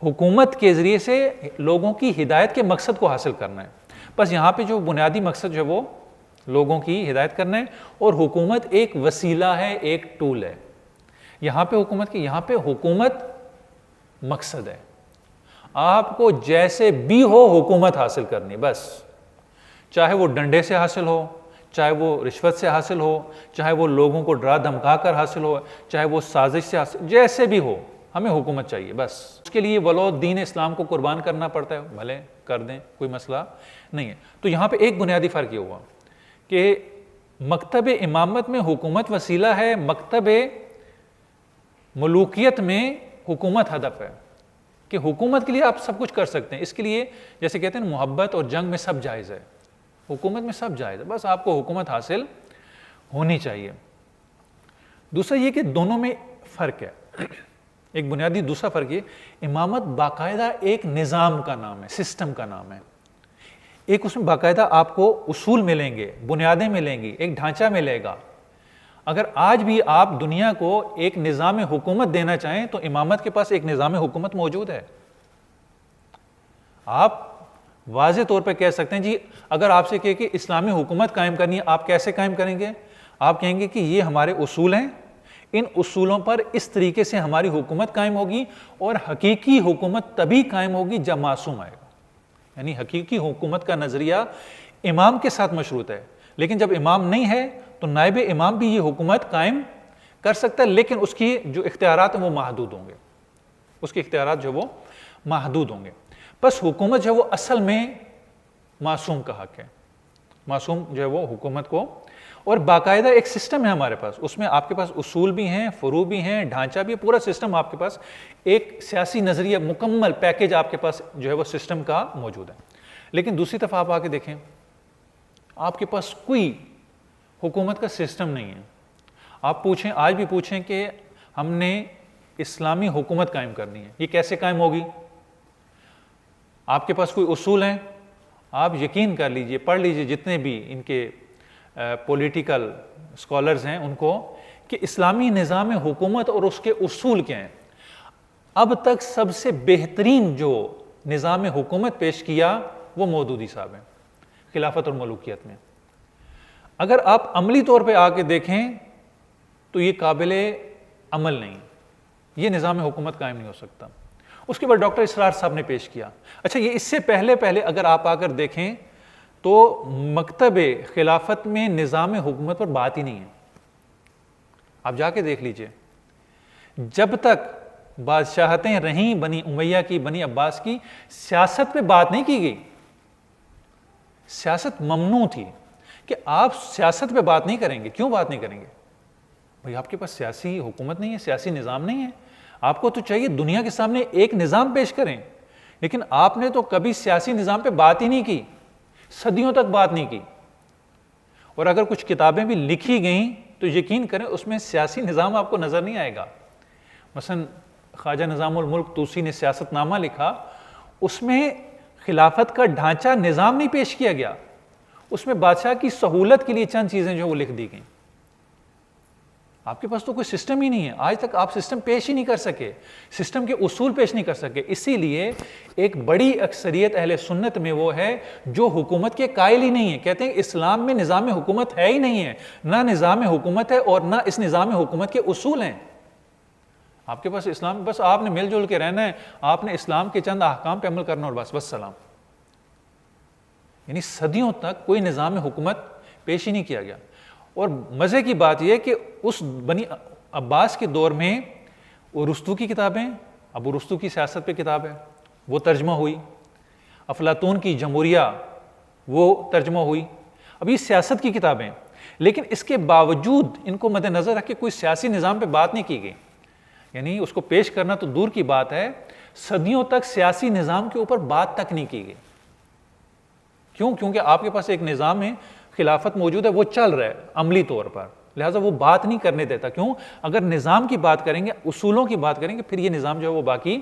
حکومت کے ذریعے سے لوگوں کی ہدایت کے مقصد کو حاصل کرنا ہے. بس یہاں پہ جو بنیادی مقصد جو ہے وہ لوگوں کی ہدایت کرنا ہے اور حکومت ایک وسیلہ ہے، ایک ٹول ہے. یہاں پہ حکومت کی، یہاں پہ حکومت مقصد ہے. آپ کو جیسے بھی ہو حکومت حاصل کرنی، بس چاہے وہ ڈنڈے سے حاصل ہو، چاہے وہ رشوت سے حاصل ہو، چاہے وہ لوگوں کو ڈرا دھمکا کر حاصل ہو، چاہے وہ سازش سے حاصل، جیسے بھی ہو ہمیں حکومت چاہیے. بس اس کے لیے ولو دین اسلام کو قربان کرنا پڑتا ہے، بھلے کر دیں، کوئی مسئلہ نہیں ہے. تو یہاں پہ ایک بنیادی فرق یہ ہوا کہ مکتب امامت میں حکومت وسیلہ ہے، مکتب ملوکیت میں حکومت ہدف ہے. کہ حکومت کے لیے آپ سب کچھ کر سکتے ہیں، اس کے لیے جیسے کہتے ہیں محبت اور جنگ میں سب جائز ہے، حکومت میں سب جائز ہے، بس آپ کو حکومت حاصل ہونی چاہیے. دوسرا یہ کہ دونوں میں فرق ہے. ایک بنیادی دوسرا فرق یہ، امامت باقاعدہ ایک نظام کا نام ہے، سسٹم کا نام ہے. ایک اس میں باقاعدہ آپ کو اصول ملیں گے، بنیادیں ملیں گی، ایک ڈھانچہ ملے گا. اگر آج بھی آپ دنیا کو ایک نظام حکومت دینا چاہیں تو امامت کے پاس ایک نظام حکومت موجود ہے. آپ واضح طور پہ کہہ سکتے ہیں جی، اگر آپ سے کہے کہ اسلامی حکومت قائم کرنی ہے، آپ کیسے قائم کریں گے؟ آپ کہیں گے کہ یہ ہمارے اصول ہیں، ان اصولوں پر اس طریقے سے ہماری حکومت قائم ہوگی اور حقیقی حکومت تبھی قائم ہوگی جب معصوم آئے گا. یعنی حقیقی حکومت کا نظریہ امام کے ساتھ مشروط ہے، لیکن جب امام نہیں ہے تو نائب امام بھی یہ حکومت قائم کر سکتا ہے، لیکن اس کی جو اختیارات ہیں وہ محدود ہوں گے، اس کے اختیارات جو وہ محدود ہوں گے. بس حکومت جو ہے وہ اصل میں معصوم کا حق ہے. معصوم جو ہے وہ حکومت کو، اور باقاعدہ ایک سسٹم ہے ہمارے پاس، اس میں آپ کے پاس اصول بھی ہیں، فروع بھی ہیں، ڈھانچہ بھی ہے، پورا سسٹم آپ کے پاس، ایک سیاسی نظریہ مکمل پیکج آپ کے پاس جو ہے وہ سسٹم کا موجود ہے. لیکن دوسری طرف آپ آ کے دیکھیں، آپ کے پاس کوئی حکومت کا سسٹم نہیں ہے. آپ پوچھیں، آج بھی پوچھیں کہ ہم نے اسلامی حکومت قائم کرنی ہے، یہ کیسے قائم ہوگی؟ آپ کے پاس کوئی اصول ہیں؟ آپ یقین کر لیجئے، پڑھ لیجئے جتنے بھی ان کے پولیٹیکل اسکالرز ہیں ان کو، کہ اسلامی نظام حکومت اور اس کے اصول کیا ہیں. اب تک سب سے بہترین جو نظام حکومت پیش کیا وہ مودودی صاحب ہیں خلافت اور ملوکیت میں. اگر آپ عملی طور پہ آ کے دیکھیں تو یہ قابل عمل نہیں، یہ نظام حکومت قائم نہیں ہو سکتا. اس کے بعد ڈاکٹر اسرار صاحب نے پیش کیا. اچھا، یہ اس سے پہلے اگر آپ آ کر دیکھیں تو مکتب خلافت میں نظام حکومت پر بات ہی نہیں ہے. آپ جا کے دیکھ لیجئے، جب تک بادشاہتیں رہیں بنی امیہ کی، بنی عباس کی، سیاست پہ بات نہیں کی گئی. سیاست ممنوع تھی. کہ آپ سیاست پہ بات نہیں کریں گے. کیوں بات نہیں کریں گے؟ بھائی آپ کے پاس سیاسی حکومت نہیں ہے, سیاسی نظام نہیں ہے. آپ کو تو چاہیے دنیا کے سامنے ایک نظام پیش کریں, لیکن آپ نے تو کبھی سیاسی نظام پہ بات ہی نہیں کی, صدیوں تک بات نہیں کی. اور اگر کچھ کتابیں بھی لکھی گئیں تو یقین کریں اس میں سیاسی نظام آپ کو نظر نہیں آئے گا. مثلا خواجہ نظام الملک طوسی نے سیاست نامہ لکھا, اس میں خلافت کا ڈھانچہ نظام نہیں پیش کیا گیا, اس میں بادشاہ کی سہولت کے لیے چند چیزیں جو وہ لکھ دی گئیں. آپ کے پاس تو کوئی سسٹم ہی نہیں ہے, آج تک آپ سسٹم پیش ہی نہیں کر سکے, سسٹم کے اصول پیش نہیں کر سکے. اسی لیے ایک بڑی اکثریت اہل سنت میں وہ ہے جو حکومت کے قائل ہی نہیں ہے. کہتے ہیں اسلام میں نظام حکومت ہے ہی نہیں ہے, نہ نظام حکومت ہے اور نہ اس نظام حکومت کے اصول ہیں. آپ کے پاس اسلام, بس آپ نے مل جل کے رہنا ہے, آپ نے اسلام کے چند احکام پہ عمل کرنا اور بس سلام. یعنی صدیوں تک کوئی نظام حکومت پیش ہی نہیں کیا گیا. اور مزے کی بات یہ کہ اس بنی عباس کے دور میں ارسطو کی کتابیں, ابو ارسطو کی سیاست پہ کتاب ہے, وہ ترجمہ ہوئی. افلاطون کی جمہوریہ وہ ترجمہ ہوئی. اب یہ سیاست کی کتابیں, لیکن اس کے باوجود ان کو مد نظر رکھ کے کوئی سیاسی نظام پہ بات نہیں کی گئی. یعنی اس کو پیش کرنا تو دور کی بات ہے, صدیوں تک سیاسی نظام کے اوپر بات تک نہیں کی گئی. کیوں؟ کیونکہ آپ کے پاس ایک نظام ہے, خلافت موجود ہے, وہ چل رہا ہے عملی طور پر, لہٰذا وہ بات نہیں کرنے دیتا. کیوں؟ اگر نظام کی بات کریں گے, اصولوں کی بات کریں گے, پھر یہ نظام جو ہے وہ باقی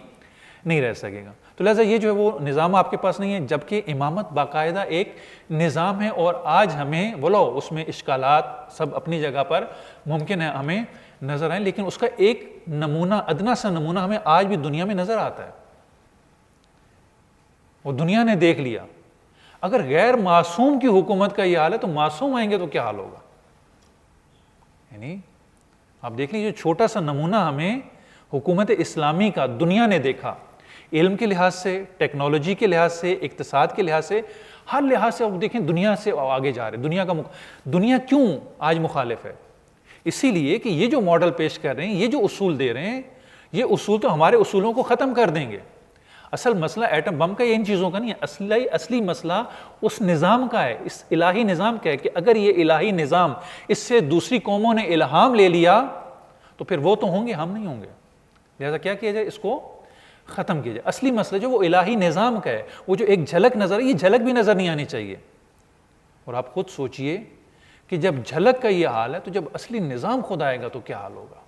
نہیں رہ سکے گا. تو لہٰذا یہ جو ہے وہ نظام آپ کے پاس نہیں ہے, جبکہ امامت باقاعدہ ایک نظام ہے. اور آج ہمیں بولو اس میں اشکالات سب اپنی جگہ پر ممکن ہے ہمیں نظر آئیں, لیکن اس کا ایک نمونہ, ادنا سا نمونہ ہمیں آج بھی دنیا میں نظر آتا ہے, وہ دنیا نے دیکھ لیا. اگر غیر معصوم کی حکومت کا یہ حال ہے تو معصوم آئیں گے تو کیا حال ہوگا؟ یعنی آپ دیکھ لیجیے, چھوٹا سا نمونہ ہمیں حکومت اسلامی کا دنیا نے دیکھا, علم کے لحاظ سے, ٹیکنالوجی کے لحاظ سے, اقتصاد کے لحاظ سے, ہر لحاظ سے آپ دیکھیں دنیا سے آگے جا رہے. دنیا کیوں آج مخالف ہے؟ اسی لیے کہ یہ جو ماڈل پیش کر رہے ہیں, یہ جو اصول دے رہے ہیں, یہ اصول تو ہمارے اصولوں کو ختم کر دیں گے. اصل مسئلہ ایٹم بم کا یا ان چیزوں کا نہیں ہے, اصلی مسئلہ اس نظام کا ہے, اس الہی نظام کا ہے کہ اگر یہ الہی نظام اس سے دوسری قوموں نے الہام لے لیا تو پھر وہ تو ہوں گے, ہم نہیں ہوں گے. لہذا کیا کیا جائے, اس کو ختم کیا جائے. اصلی مسئلہ جو وہ الہی نظام کا ہے, وہ جو ایک جھلک نظر ہے, یہ جھلک بھی نظر نہیں آنی چاہیے. اور آپ خود سوچئے کہ جب جھلک کا یہ حال ہے تو جب اصلی نظام خود آئے گا تو کیا حال ہوگا.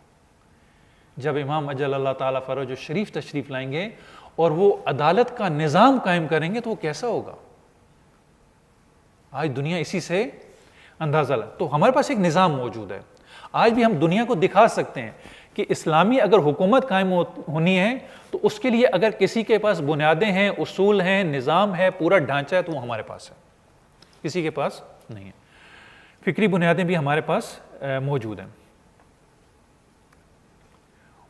جب امام اجل اللہ تعالیٰ فرج شریف تشریف لائیں گے اور وہ عدالت کا نظام قائم کریں گے تو وہ کیسا ہوگا. آج دنیا اسی سے اندازہ تو ہمارے پاس ایک نظام موجود ہے. آج بھی ہم دنیا کو دکھا سکتے ہیں کہ اسلامی اگر حکومت قائم ہونی ہے تو اس کے لیے اگر کسی کے پاس بنیادیں ہیں, اصول ہیں, نظام ہے, پورا ڈھانچہ ہے, تو وہ ہمارے پاس ہے, کسی کے پاس نہیں ہے. فکری بنیادیں بھی ہمارے پاس موجود ہیں.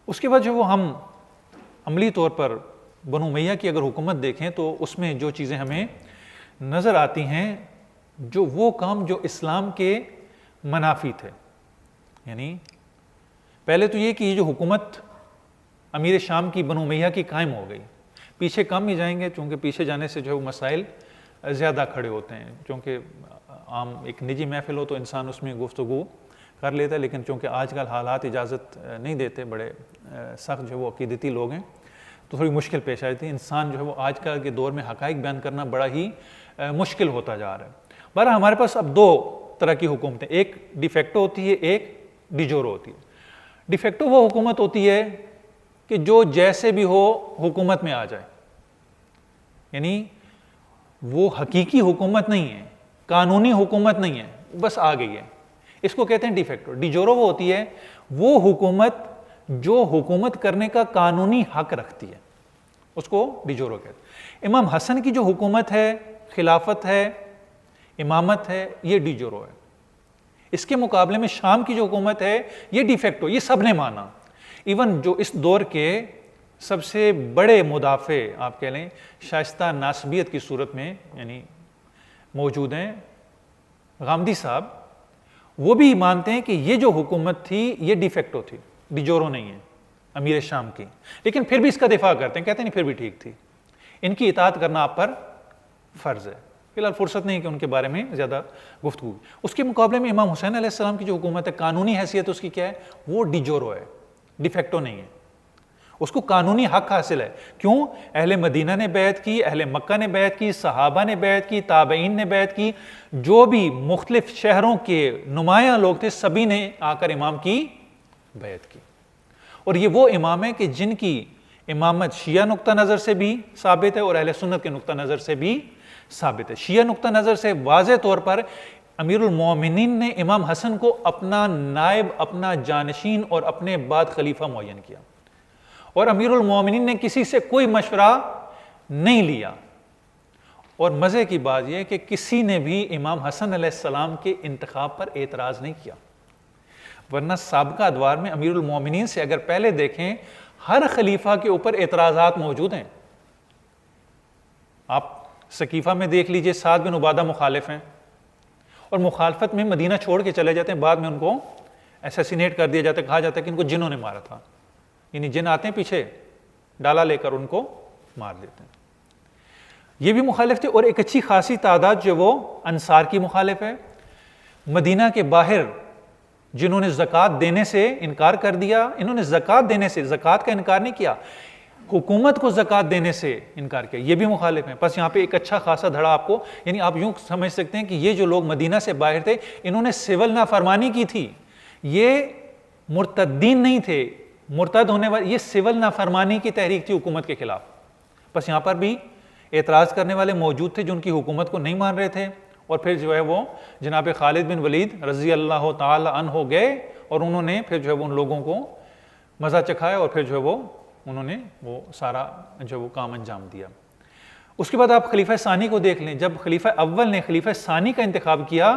اس کے بعد جو وہ ہم عملی طور پر بنو امیہ کی اگر حکومت دیکھیں تو اس میں جو چیزیں ہمیں نظر آتی ہیں, جو وہ کام جو اسلام کے منافی تھے. یعنی پہلے تو یہ کہ یہ جو حکومت امیر شام کی بنو امیہ کی قائم ہو گئی, پیچھے کم ہی جائیں گے چونکہ پیچھے جانے سے جو ہے وہ مسائل زیادہ کھڑے ہوتے ہیں. چونکہ عام ایک نجی محفل ہو تو انسان اس میں گفتگو کر لیتا ہے, لیکن چونکہ آج کل حالات اجازت نہیں دیتے, بڑے سخت جو ہے وہ عقیدتی لوگ ہیں, تو تھوڑی مشکل پیش آئی تھی. انسان جو ہے وہ آج کل کے دور میں حقائق بیان کرنا بڑا ہی مشکل ہوتا جا رہا ہے. بہرحال ہمارے پاس اب دو طرح کی حکومتیں, ایک ڈی فیکٹو ہوتی ہے, ایک ڈی جورو ہوتی ہے. ڈی فیکٹو وہ حکومت ہوتی ہے کہ جو جیسے بھی ہو حکومت میں آ جائے, یعنی وہ حقیقی حکومت نہیں ہے, قانونی حکومت نہیں ہے, بس آ گئی ہے, اس کو کہتے ہیں ڈی فیکٹو. ڈی جورو وہ ہوتی ہے وہ حکومت جو حکومت کرنے کا قانونی حق رکھتی ہے, اس کو ڈی جورو کہتے ہیں. امام حسن کی جو حکومت ہے, خلافت ہے, امامت ہے, یہ ڈی جورو ہے. اس کے مقابلے میں شام کی جو حکومت ہے یہ ڈی فیکٹو, یہ سب نے مانا. ایون جو اس دور کے سب سے بڑے مدافع آپ کہہ لیں شائستہ ناسبیت کی صورت میں یعنی موجود ہیں, غامدی صاحب, وہ بھی مانتے ہیں کہ یہ جو حکومت تھی یہ ڈی فیکٹو تھی, ڈی جورو نہیں ہے امیر شام کی, لیکن پھر بھی اس کا دفاع کرتے ہیں, کہتے ہیں نہیں پھر بھی ٹھیک تھی, ان کی اطاعت کرنا آپ پر فرض ہے. فی الحال فرصت نہیں کہ ان کے بارے میں زیادہ گفتگو. اس کے مقابلے میں امام حسین علیہ السلام کی جو حکومت ہے قانونی حیثیت اس کی کیا ہے؟ وہ ڈی جورو ہے, ڈیفیکٹو نہیں ہے, اس کو قانونی حق حاصل ہے. کیوں؟ اہل مدینہ نے بیعت کی, اہل مکہ نے بیعت کی, صحابہ نے بیعت کی, تابعین نے بیعت کی, جو بھی مختلف شہروں کے نمایاں لوگ تھے سبھی نے آ کر امام کی بیعت کی. اور یہ وہ امام ہے کہ جن کی امامت شیعہ نقطہ نظر سے بھی ثابت ہے اور اہل سنت کے نقطہ نظر سے بھی ثابت ہے. شیعہ نقطہ نظر سے واضح طور پر امیر المومنین نے امام حسن کو اپنا نائب, اپنا جانشین اور اپنے بعد خلیفہ معین کیا, اور امیر المومنین نے کسی سے کوئی مشورہ نہیں لیا. اور مزے کی بات یہ ہے کہ کسی نے بھی امام حسن علیہ السلام کے انتخاب پر اعتراض نہیں کیا, ورنہ سابقہ ادوار میں امیر المومنین سے اگر پہلے دیکھیں ہر خلیفہ کے اوپر اعتراضات موجود ہیں. آپ سقیفہ میں دیکھ لیجئے سعد بن عبادہ مخالف ہیں اور مخالفت میں مدینہ چھوڑ کے چلے جاتے ہیں, بعد میں ان کو ایسیسینیٹ کر دیا جاتا ہے, کہا جاتا ہے کہ ان کو جنوں نے مارا تھا, یعنی جن آتے ہیں پیچھے ڈالا لے کر ان کو مار دیتے ہیں. یہ بھی مخالف تھے. اور ایک اچھی خاصی تعداد جو وہ انصار کی مخالف ہے. مدینہ کے باہر جنہوں نے زکوٰۃ دینے سے انکار کر دیا, انہوں نے زکوٰۃ دینے سے, زکوٰۃ کا انکار نہیں کیا, حکومت کو زکوٰۃ دینے سے انکار کیا, یہ بھی مخالف ہیں. بس یہاں پہ ایک اچھا خاصا دھڑا آپ کو, یعنی آپ یوں سمجھ سکتے ہیں کہ یہ جو لوگ مدینہ سے باہر تھے انہوں نے سول نافرمانی کی تھی, یہ مرتدین نہیں تھے, مرتد ہونے والے, یہ سول نافرمانی کی تحریک تھی حکومت کے خلاف. بس یہاں پر بھی اعتراض کرنے والے موجود تھے جو ان کی حکومت کو نہیں مان رہے تھے, اور پھر جو ہے وہ جناب خالد بن ولید رضی اللہ تعالی عنہ گئے اور انہوں نے پھر جو ہے وہ ان لوگوں کو مزہ چکھایا اور پھر جو ہے وہ انہوں نے وہ سارا جو وہ کام انجام دیا. اس کے بعد آپ خلیفہ ثانی کو دیکھ لیں. جب خلیفہ اول نے خلیفہ ثانی کا انتخاب کیا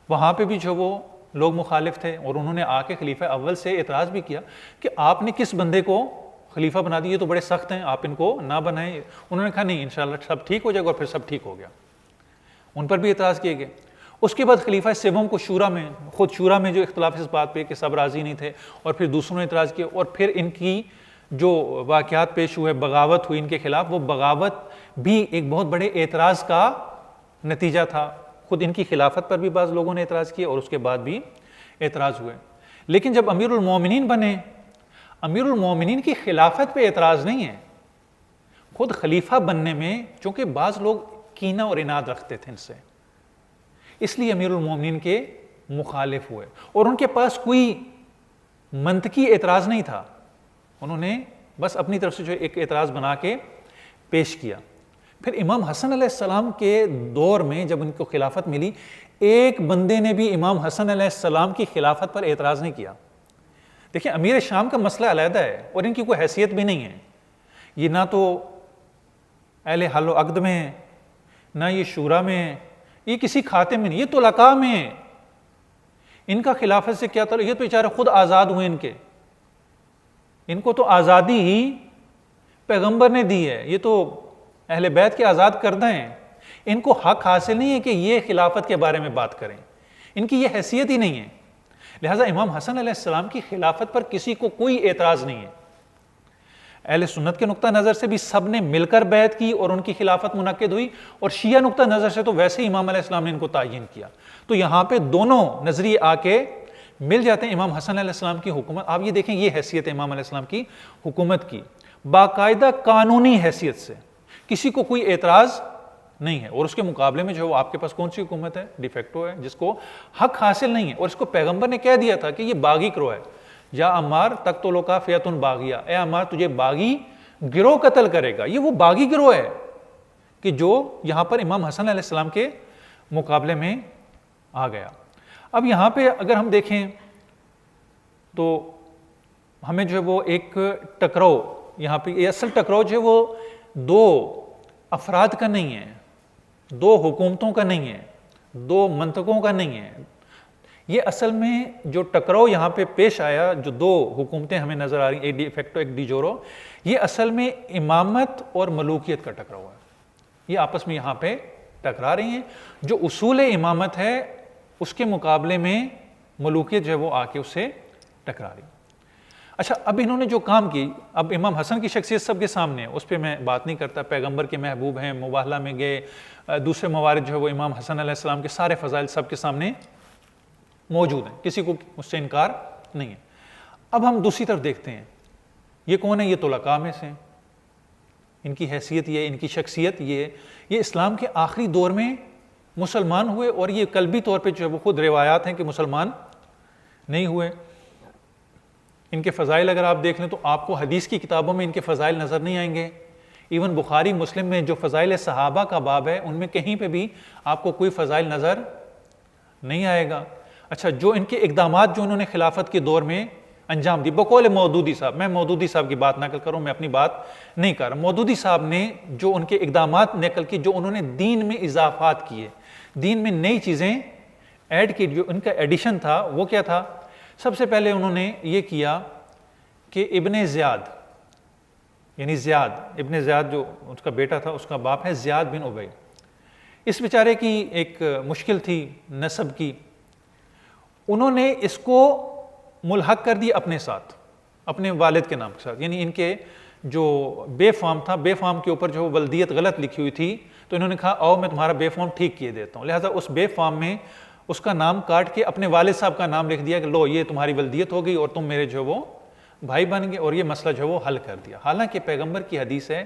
وہاں پہ بھی جو وہ لوگ مخالف تھے اور انہوں نے آ کے خلیفہ اول سے اعتراض بھی کیا کہ آپ نے کس بندے کو خلیفہ بنا دیا, یہ تو بڑے سخت ہیں, آپ ان کو نہ بنائیں. انہوں نے کہا نہیں انشاءاللہ سب ٹھیک ہو جائے گا, اور پھر سب ٹھیک ہو گیا. ان پر بھی اعتراض کیے گئے. اس کے بعد خلیفہ سوم کو شورا میں, خود شورا میں جو اختلاف اس بات پہ کہ سب راضی نہیں تھے, اور پھر دوسروں نے اعتراض کیا, اور پھر ان کی جو واقعات پیش ہوئے, بغاوت ہوئی ان کے خلاف, وہ بغاوت بھی ایک بہت بڑے اعتراض کا نتیجہ تھا. خود ان کی خلافت پر بھی بعض لوگوں نے اعتراض کیا اور اس کے بعد بھی اعتراض ہوئے. لیکن جب امیر المومنین بنے, امیر المومنین کی خلافت پہ اعتراض نہیں ہے, خود خلیفہ بننے میں چونکہ بعض لوگ کینہ اور عناد رکھتے تھے ان سے, اس لیے امیر المومنین کے مخالف ہوئے, اور ان کے پاس کوئی منطقی اعتراض نہیں تھا. انہوں نے بس اپنی طرف سے جو ایک اعتراض بنا کے پیش کیا. پھر امام حسن علیہ السلام کے دور میں جب ان کو خلافت ملی, ایک بندے نے بھی امام حسن علیہ السلام کی خلافت پر اعتراض نہیں کیا. دیکھیں امیر شام کا مسئلہ علیحدہ ہے اور ان کی کوئی حیثیت بھی نہیں ہے, یہ نہ تو اہل حل و عقد میں ہے, نہ یہ شورا میں ہے, یہ کسی کھاتے میں نہیں, یہ طلقاء میں ہے. ان کا خلافت سے کیا تعلق, یہ تو بیچارے خود آزاد ہوئے, ان کو تو آزادی ہی پیغمبر نے دی ہے, یہ تو اہل بیت کے آزاد کردہ ہیں, ان کو حق حاصل نہیں ہے کہ یہ خلافت کے بارے میں بات کریں, ان کی یہ حیثیت ہی نہیں ہے. لہٰذا امام حسن علیہ السلام کی خلافت پر کسی کو کوئی اعتراض نہیں ہے. اہل سنت کے نقطہ نظر سے بھی سب نے مل کر بیعت کی اور ان کی خلافت منعقد ہوئی, اور شیعہ نقطہ نظر سے تو ویسے ہی امام علیہ السلام نے ان کو تعین کیا. تو یہاں پہ دونوں نظریے آ کے مل جاتے ہیں. امام حسن علیہ السلام کی حکومت, آپ یہ دیکھیں یہ حیثیت ہے امام علیہ السلام کی حکومت کی, باقاعدہ قانونی حیثیت سے, کسی کو کوئی اعتراض نہیں ہے. اور اس کے مقابلے میں جو آپ کے پاس کون سی حکومت ہے؟ ڈیفیکٹو ہے, جس کو حق حاصل نہیں ہے, اور اس کو پیغمبر نے کہہ دیا تھا کہ یہ باغی گروہ ہے. یا عمار تقتلک فئۃ باغیہ, اے عمار تجھے باغی گروہ قتل کرے گا. یہ وہ باغی گروہ ہے کہ جو یہاں پر امام حسن علیہ السلام کے مقابلے میں آ گیا. اب یہاں پہ اگر ہم دیکھیں تو ہمیں جو ہے وہ ایک ٹکراؤ, یہاں پہ یہ اصل ٹکراؤ جو ہے وہ دو افراد کا نہیں ہے, دو حکومتوں کا نہیں ہے, دو منطقوں کا نہیں ہے. یہ اصل میں جو ٹکراؤ یہاں پہ پیش آیا, جو دو حکومتیں ہمیں نظر آ رہی ہیں, ایک ڈی فیکٹو ایک ڈی جورو, یہ اصل میں امامت اور ملوکیت کا ٹکراؤ ہے. یہ آپس میں یہاں پہ ٹکرا رہی ہیں. جو اصول امامت ہے اس کے مقابلے میں ملوکیت جو ہے وہ آ کے اس سے ٹکرا رہی. اچھا، اب انہوں نے جو کام کی، اب امام حسن کی شخصیت سب کے سامنے ہے، اس پہ میں بات نہیں کرتا، پیغمبر کے محبوب ہیں، مباہلہ میں گئے، دوسرے موارد جو ہے وہ امام حسن علیہ السلام کے سارے فضائل سب کے سامنے موجود ہیں، کسی کو اس سے انکار نہیں ہے۔ اب ہم دوسری طرف دیکھتے ہیں، یہ کون ہے؟ یہ طلقاء میں سے، ان کی حیثیت یہ، ان کی شخصیت یہ اسلام کے آخری دور میں مسلمان ہوئے، اور یہ قلبی طور پہ جو ہے وہ خود روایات ہیں کہ مسلمان نہیں ہوئے۔ ان کے فضائل اگر آپ دیکھ لیں تو آپ کو حدیث کی کتابوں میں ان کے فضائل نظر نہیں آئیں گے، ایون بخاری مسلم میں جو فضائل صحابہ کا باب ہے ان میں کہیں پہ بھی آپ کو کوئی فضائل نظر نہیں آئے گا۔ اچھا، جو ان کے اقدامات جو انہوں نے خلافت کے دور میں انجام دی، بقول مودودی صاحب، میں مودودی صاحب کی بات نقل کروں، میں اپنی بات نہیں کر رہا، مودودی صاحب نے جو ان کے اقدامات نقل کی، جو انہوں نے دین میں اضافات کیے، دین میں نئی چیزیں ایڈ کی، جو ان کا ایڈیشن تھا وہ کیا تھا؟ سب سے پہلے انہوں نے یہ کیا کہ ابن زیاد، یعنی ابن زیاد جو اس کا بیٹا تھا، اس کا باپ ہے زیاد بن ابی، اس بیچارے کی ایک مشکل تھی نسب کی، انہوں نے اس کو ملحق کر دی اپنے ساتھ، اپنے والد کے نام کے ساتھ، یعنی ان کے جو بے فارم تھا، بے فارم کے اوپر جو ولدیت غلط لکھی ہوئی تھی، تو انہوں نے کہا آؤ میں تمہارا بے فارم ٹھیک کیے دیتا ہوں، لہٰذا اس بے فارم میں اس کا نام کاٹ کے اپنے والد صاحب کا نام لکھ دیا کہ لو یہ تمہاری ولدیت ہو گئی اور تم میرے جو وہ بھائی بن گئے، اور یہ مسئلہ جو وہ حل کر دیا۔ حالانکہ پیغمبر کی حدیث ہے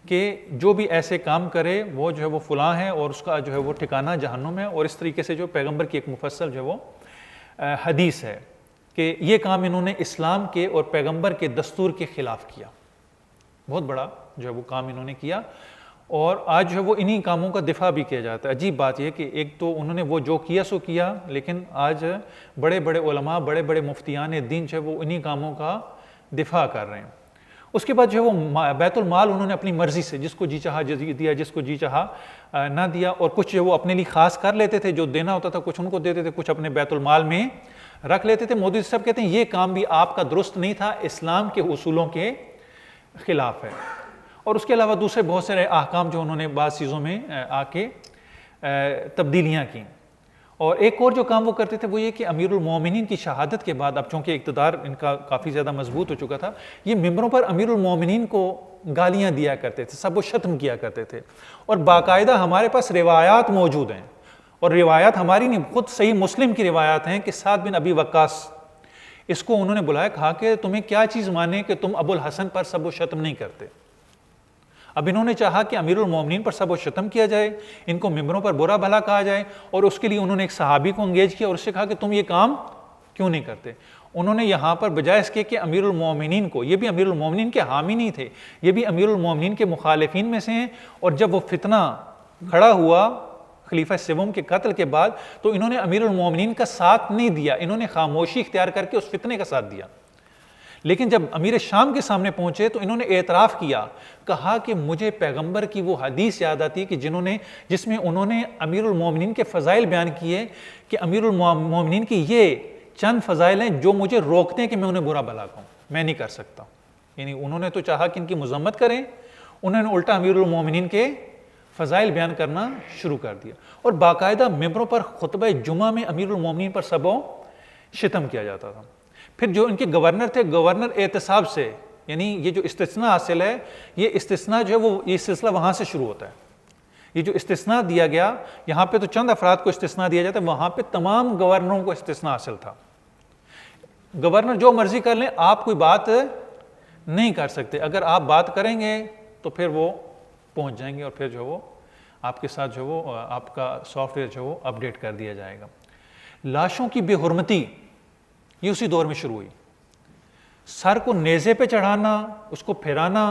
کہ جو بھی ایسے کام کرے وہ جو ہے وہ فلاں ہے اور اس کا جو ہے وہ ٹھکانہ جہنم ہے، اور اس طریقے سے جو پیغمبر کی ایک مفصل جو ہے وہ حدیث ہے کہ یہ کام انہوں نے اسلام کے اور پیغمبر کے دستور کے خلاف کیا، بہت بڑا جو ہے وہ کام انہوں نے کیا، اور آج جو ہے وہ انہی کاموں کا دفاع بھی کیا جاتا ہے۔ عجیب بات یہ کہ ایک تو انہوں نے وہ جو کیا سو کیا، لیکن آج بڑے بڑے علماء، بڑے بڑے مفتیان دین جو ہے وہ انہی کاموں کا دفاع کر رہے ہیں۔ اس کے بعد جو ہے وہ بیت المال انہوں نے اپنی مرضی سے جس کو جی چاہا دیا، جس کو جی چاہا نہ دیا، اور کچھ جو وہ اپنے لیے خاص کر لیتے تھے، جو دینا ہوتا تھا کچھ ان کو دیتے تھے، کچھ اپنے بیت المال میں رکھ لیتے تھے۔ مودودی صاحب کہتے ہیں یہ کام بھی آپ کا درست نہیں تھا، اسلام کے اصولوں کے خلاف ہے، اور اس کے علاوہ دوسرے بہت سارے احکام جو انہوں نے بعض چیزوں میں آ کے تبدیلیاں کی۔ اور ایک اور جو کام وہ کرتے تھے وہ یہ کہ امیر المومنین کی شہادت کے بعد، اب چونکہ اقتدار ان کا کافی زیادہ مضبوط ہو چکا تھا، یہ ممبروں پر امیر المومنین کو گالیاں دیا کرتے تھے، سب و شتم کیا کرتے تھے، اور باقاعدہ ہمارے پاس روایات موجود ہیں، اور روایات ہماری نہیں، خود صحیح مسلم کی روایات ہیں کہ سعد بن ابی وقاص اس کو انہوں نے بلایا، کہا کہ تمہیں کیا چیز مانے کہ تم ابو الحسن پر سب و شتم نہیں کرتے۔ اب انہوں نے چاہا کہ امیر المومنین پر سب و شتم کیا جائے، ان کو ممبروں پر برا بھلا کہا جائے، اور اس کے لیے انہوں نے ایک صحابی کو انگیج کیا اور اس سے کہا کہ تم یہ کام کیوں نہیں کرتے۔ انہوں نے یہاں پر بجائے اس کے کہ امیر المومنین کو، یہ بھی امیر المومنین کے حامی نہیں تھے، یہ بھی امیر المومنین کے مخالفین میں سے ہیں، اور جب وہ فتنہ کھڑا ہوا خلیفہ سوم کے قتل کے بعد تو انہوں نے امیر المومنین کا ساتھ نہیں دیا، انہوں نے خاموشی اختیار کر کے اس فتنے کا ساتھ دیا۔ لیکن جب امیر شام کے سامنے پہنچے تو انہوں نے اعتراف کیا، کہا کہ مجھے پیغمبر کی وہ حدیث یاد آتی کہ جس میں انہوں نے امیر المومنین کے فضائل بیان کیے کہ امیر المومنین کی یہ چند فضائل ہیں جو مجھے روکتے ہیں کہ میں انہیں برا بھلا کہوں، میں نہیں کر سکتا۔ یعنی انہوں نے تو چاہا کہ ان کی مذمت کریں، انہوں نے الٹا امیر المومنین کے فضائل بیان کرنا شروع کر دیا، اور باقاعدہ ممبروں پر خطبہ جمعہ میں امیر المومنین پر سب و شتم کیا جاتا تھا۔ پھر جو ان کے گورنر تھے، گورنر اعتصاب سے، یعنی یہ جو استثناء حاصل ہے، یہ استثناء جو ہے وہ یہ سلسلہ وہاں سے شروع ہوتا ہے۔ یہ جو استثناء دیا گیا، یہاں پہ تو چند افراد کو استثناء دیا جاتا ہے، وہاں پہ تمام گورنروں کو استثناء حاصل تھا۔ گورنر جو مرضی کر لیں، آپ کوئی بات نہیں کر سکتے، اگر آپ بات کریں گے تو پھر وہ پہنچ جائیں گے، اور پھر جو وہ آپ کے ساتھ جو وہ آپ کا سافٹ ویئر جو وہ اپڈیٹ کر دیا جائے گا۔ لاشوں کی بے حرمتی یہ اسی دور میں شروع ہوئی، سر کو نیزے پہ چڑھانا، اس کو پھیرانا،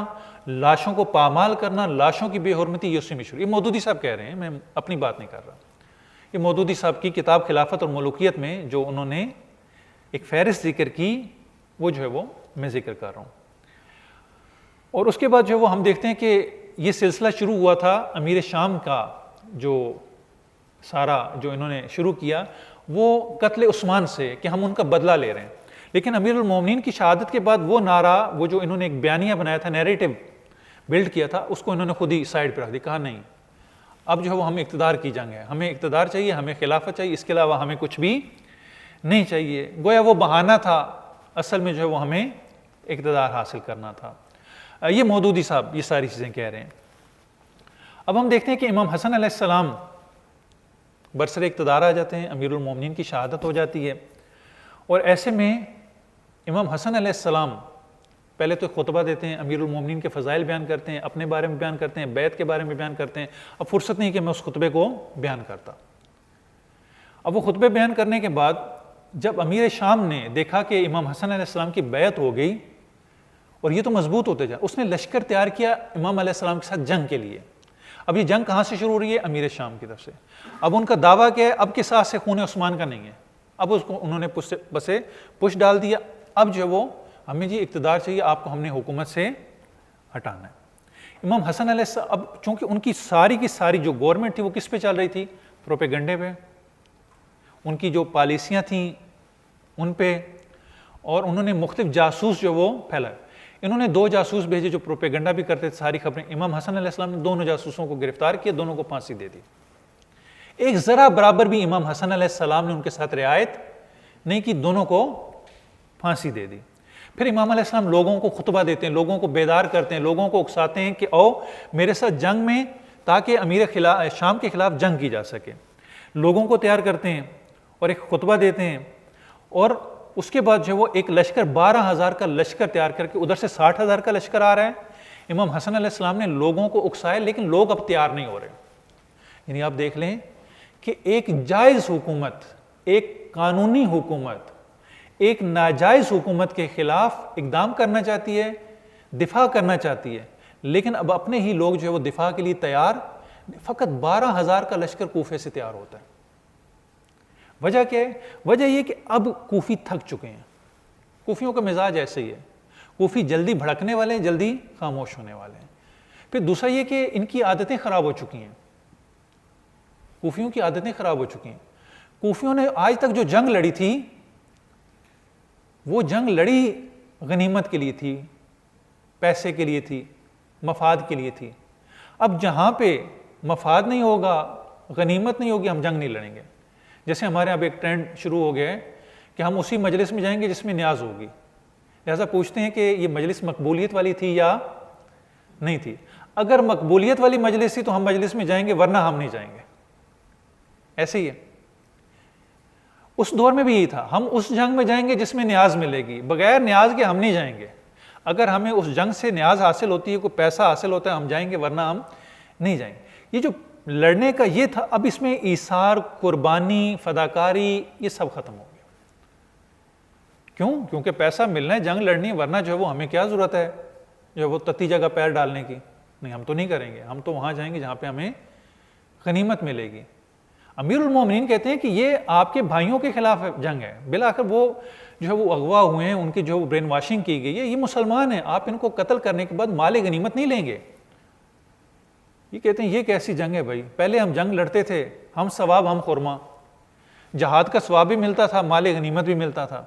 لاشوں کو پامال کرنا، لاشوں کی بے حرمتی یہ اسی میں شروع۔ یہ مودودی صاحب کہہ رہے ہیں، میں اپنی بات نہیں کر رہا، یہ مودودی صاحب کی کتاب خلافت اور ملوکیت میں جو انہوں نے ایک فہرست ذکر کی، وہ جو ہے وہ میں ذکر کر رہا ہوں۔ اور اس کے بعد جو ہے وہ ہم دیکھتے ہیں کہ یہ سلسلہ شروع ہوا تھا امیر شام کا، جو سارا جو انہوں نے شروع کیا وہ قتل عثمان سے، کہ ہم ان کا بدلہ لے رہے ہیں۔ لیکن امیر المومنین کی شہادت کے بعد وہ نعرہ، وہ جو انہوں نے ایک بیانیہ بنایا تھا، نیریٹو بلڈ کیا تھا، اس کو انہوں نے خود ہی سائڈ پہ رکھ دیا، کہا نہیں، اب جو ہے وہ ہم اقتدار کی جنگ ہے، ہمیں اقتدار چاہیے، ہمیں خلافت چاہیے، اس کے علاوہ ہمیں کچھ بھی نہیں چاہیے۔ گویا وہ بہانہ تھا، اصل میں جو ہے وہ ہمیں اقتدار حاصل کرنا تھا۔ یہ مودودی صاحب یہ ساری چیزیں کہہ رہے ہیں۔ اب ہم دیکھتے ہیں کہ امام حسن علیہ السلام برسر اقتدار آ جاتے ہیں، امیر المومنین کی شہادت ہو جاتی ہے، اور ایسے میں امام حسن علیہ السلام پہلے تو خطبہ دیتے ہیں، امیر المومنین کے فضائل بیان کرتے ہیں، اپنے بارے میں بیان کرتے ہیں، بیعت کے بارے میں بیان کرتے ہیں۔ اب فرصت نہیں کہ میں اس خطبے کو بیان کرتا۔ اب وہ خطبے بیان کرنے کے بعد جب امیر شام نے دیکھا کہ امام حسن علیہ السلام کی بیعت ہو گئی اور یہ تو مضبوط ہوتے جا، اس نے لشکر تیار کیا امام علیہ السلام کے ساتھ جنگ کے لیے۔ اب یہ جنگ کہاں سے شروع ہو رہی ہے؟ امیر شام کی طرف سے۔ اب ان کا دعویٰ کیا ہے؟ اب کے ساتھ سے خون عثمان کا نہیں ہے، اب اس کو انہوں نے بسے پش ڈال دیا۔ اب جو وہ ہمیں جی اقتدار چاہیے، آپ کو ہم نے حکومت سے ہٹانا ہے۔ امام حسن علیہ السلام اب چونکہ ان کی ساری جو گورنمنٹ تھی وہ کس پہ چل رہی تھی؟ پروپیگنڈے پہ، ان کی جو پالیسیاں تھیں ان پہ، اور انہوں نے مختلف جاسوس جو وہ پھیلائے۔ انہوں نے 2 جاسوس بھیجے جو پروپیگنڈا بھی کرتے تھے، ساری خبریں۔ امام حسن علیہ السلام نے دونوں جاسوسوں کو گرفتار کیا، دونوں کو پھانسی دے دی۔ ایک ذرا برابر بھی امام حسن علیہ السلام نے ان کے ساتھ رعایت نہیں کی، دونوں کو پھانسی دے دی۔ پھر امام علیہ السلام لوگوں کو خطبہ دیتے ہیں، لوگوں کو بیدار کرتے ہیں، لوگوں کو اکساتے ہیں کہ آؤ میرے ساتھ جنگ میں، تاکہ امیر شام کے خلاف جنگ کی جا سکے۔ لوگوں کو تیار کرتے ہیں اور ایک خطبہ دیتے ہیں، اور اس کے بعد جو وہ ایک لشکر 12,000 کا لشکر تیار کر کے، ادھر سے 60,000 کا لشکر آ رہا ہے۔ امام حسن علیہ السلام نے لوگوں کو اکسایا، لیکن لوگ اب تیار نہیں ہو رہے۔ یعنی آپ دیکھ لیں کہ ایک جائز حکومت، ایک قانونی حکومت ایک ناجائز حکومت کے خلاف اقدام کرنا چاہتی ہے، دفاع کرنا چاہتی ہے، لیکن اب اپنے ہی لوگ جو ہے وہ دفاع کے لیے تیار، فقط 12,000 کا لشکر کوفے سے تیار ہوتا ہے۔ وجہ کیا ہے؟ وجہ یہ کہ اب کوفی تھک چکے ہیں۔ کوفیوں کا مزاج ایسے ہی ہے، کوفی جلدی بھڑکنے والے ہیں، جلدی خاموش ہونے والے ہیں۔ پھر دوسرا یہ کہ ان کی عادتیں خراب ہو چکی ہیں، کوفیوں کی عادتیں خراب ہو چکی ہیں۔ کوفیوں نے آج تک جو جنگ لڑی تھی، وہ جنگ لڑی غنیمت کے لیے تھی، پیسے کے لیے تھی، مفاد کے لیے تھی۔ اب جہاں پہ مفاد نہیں ہوگا، غنیمت نہیں ہوگی، ہم جنگ نہیں لڑیں گے۔ جیسے ہمارے اب ایک ٹرینڈ شروع ہو گیا ہے کہ ہم اسی مجلس میں جائیں گے جس میں نیاز ہوگی، لہٰذا پوچھتے ہیں کہ یہ مجلس مقبولیت والی تھی یا نہیں تھی۔ اگر مقبولیت والی مجلس تھی تو ہم مجلس میں جائیں گے، ورنہ ہم نہیں جائیں گے۔ ایسے ہی ہے، اس دور میں بھی یہی تھا، ہم اس جنگ میں جائیں گے جس میں نیاز ملے گی، بغیر نیاز کے ہم نہیں جائیں گے۔ اگر ہمیں اس جنگ سے نیاز حاصل ہوتی ہے، کوئی پیسہ حاصل ہوتا ہے، ہم جائیں گے، ورنہ ہم نہیں جائیں گے۔ یہ جو لڑنے کا یہ تھا، اب اس میں ایثار، قربانی، فداکاری، یہ سب ختم ہو گیا۔ کیوں؟ کیونکہ پیسہ ملنا ہے، جنگ لڑنی ہے، ورنہ جو ہے وہ ہمیں کیا ضرورت ہے جو وہ تتی جگہ پیر ڈالنے کی؟ نہیں، ہم تو نہیں کریں گے، ہم تو وہاں جائیں گے جہاں پہ ہمیں غنیمت ملے گی۔ امیر المومنین کہتے ہیں کہ یہ آپ کے بھائیوں کے خلاف جنگ ہے، بالآخر وہ جو ہے وہ اغوا ہوئے ہیں، ان کی جو برین واشنگ کی گئی ہے، یہ مسلمان ہیں، آپ ان کو قتل کرنے کے بعد مال غنیمت نہیں لیں گے۔ یہ کہتے ہیں یہ کیسی جنگ ہے بھائی؟ پہلے ہم جنگ لڑتے تھے، ہم ثواب ہم خرما، جہاد کا ثواب بھی ملتا تھا، مال غنیمت بھی ملتا تھا۔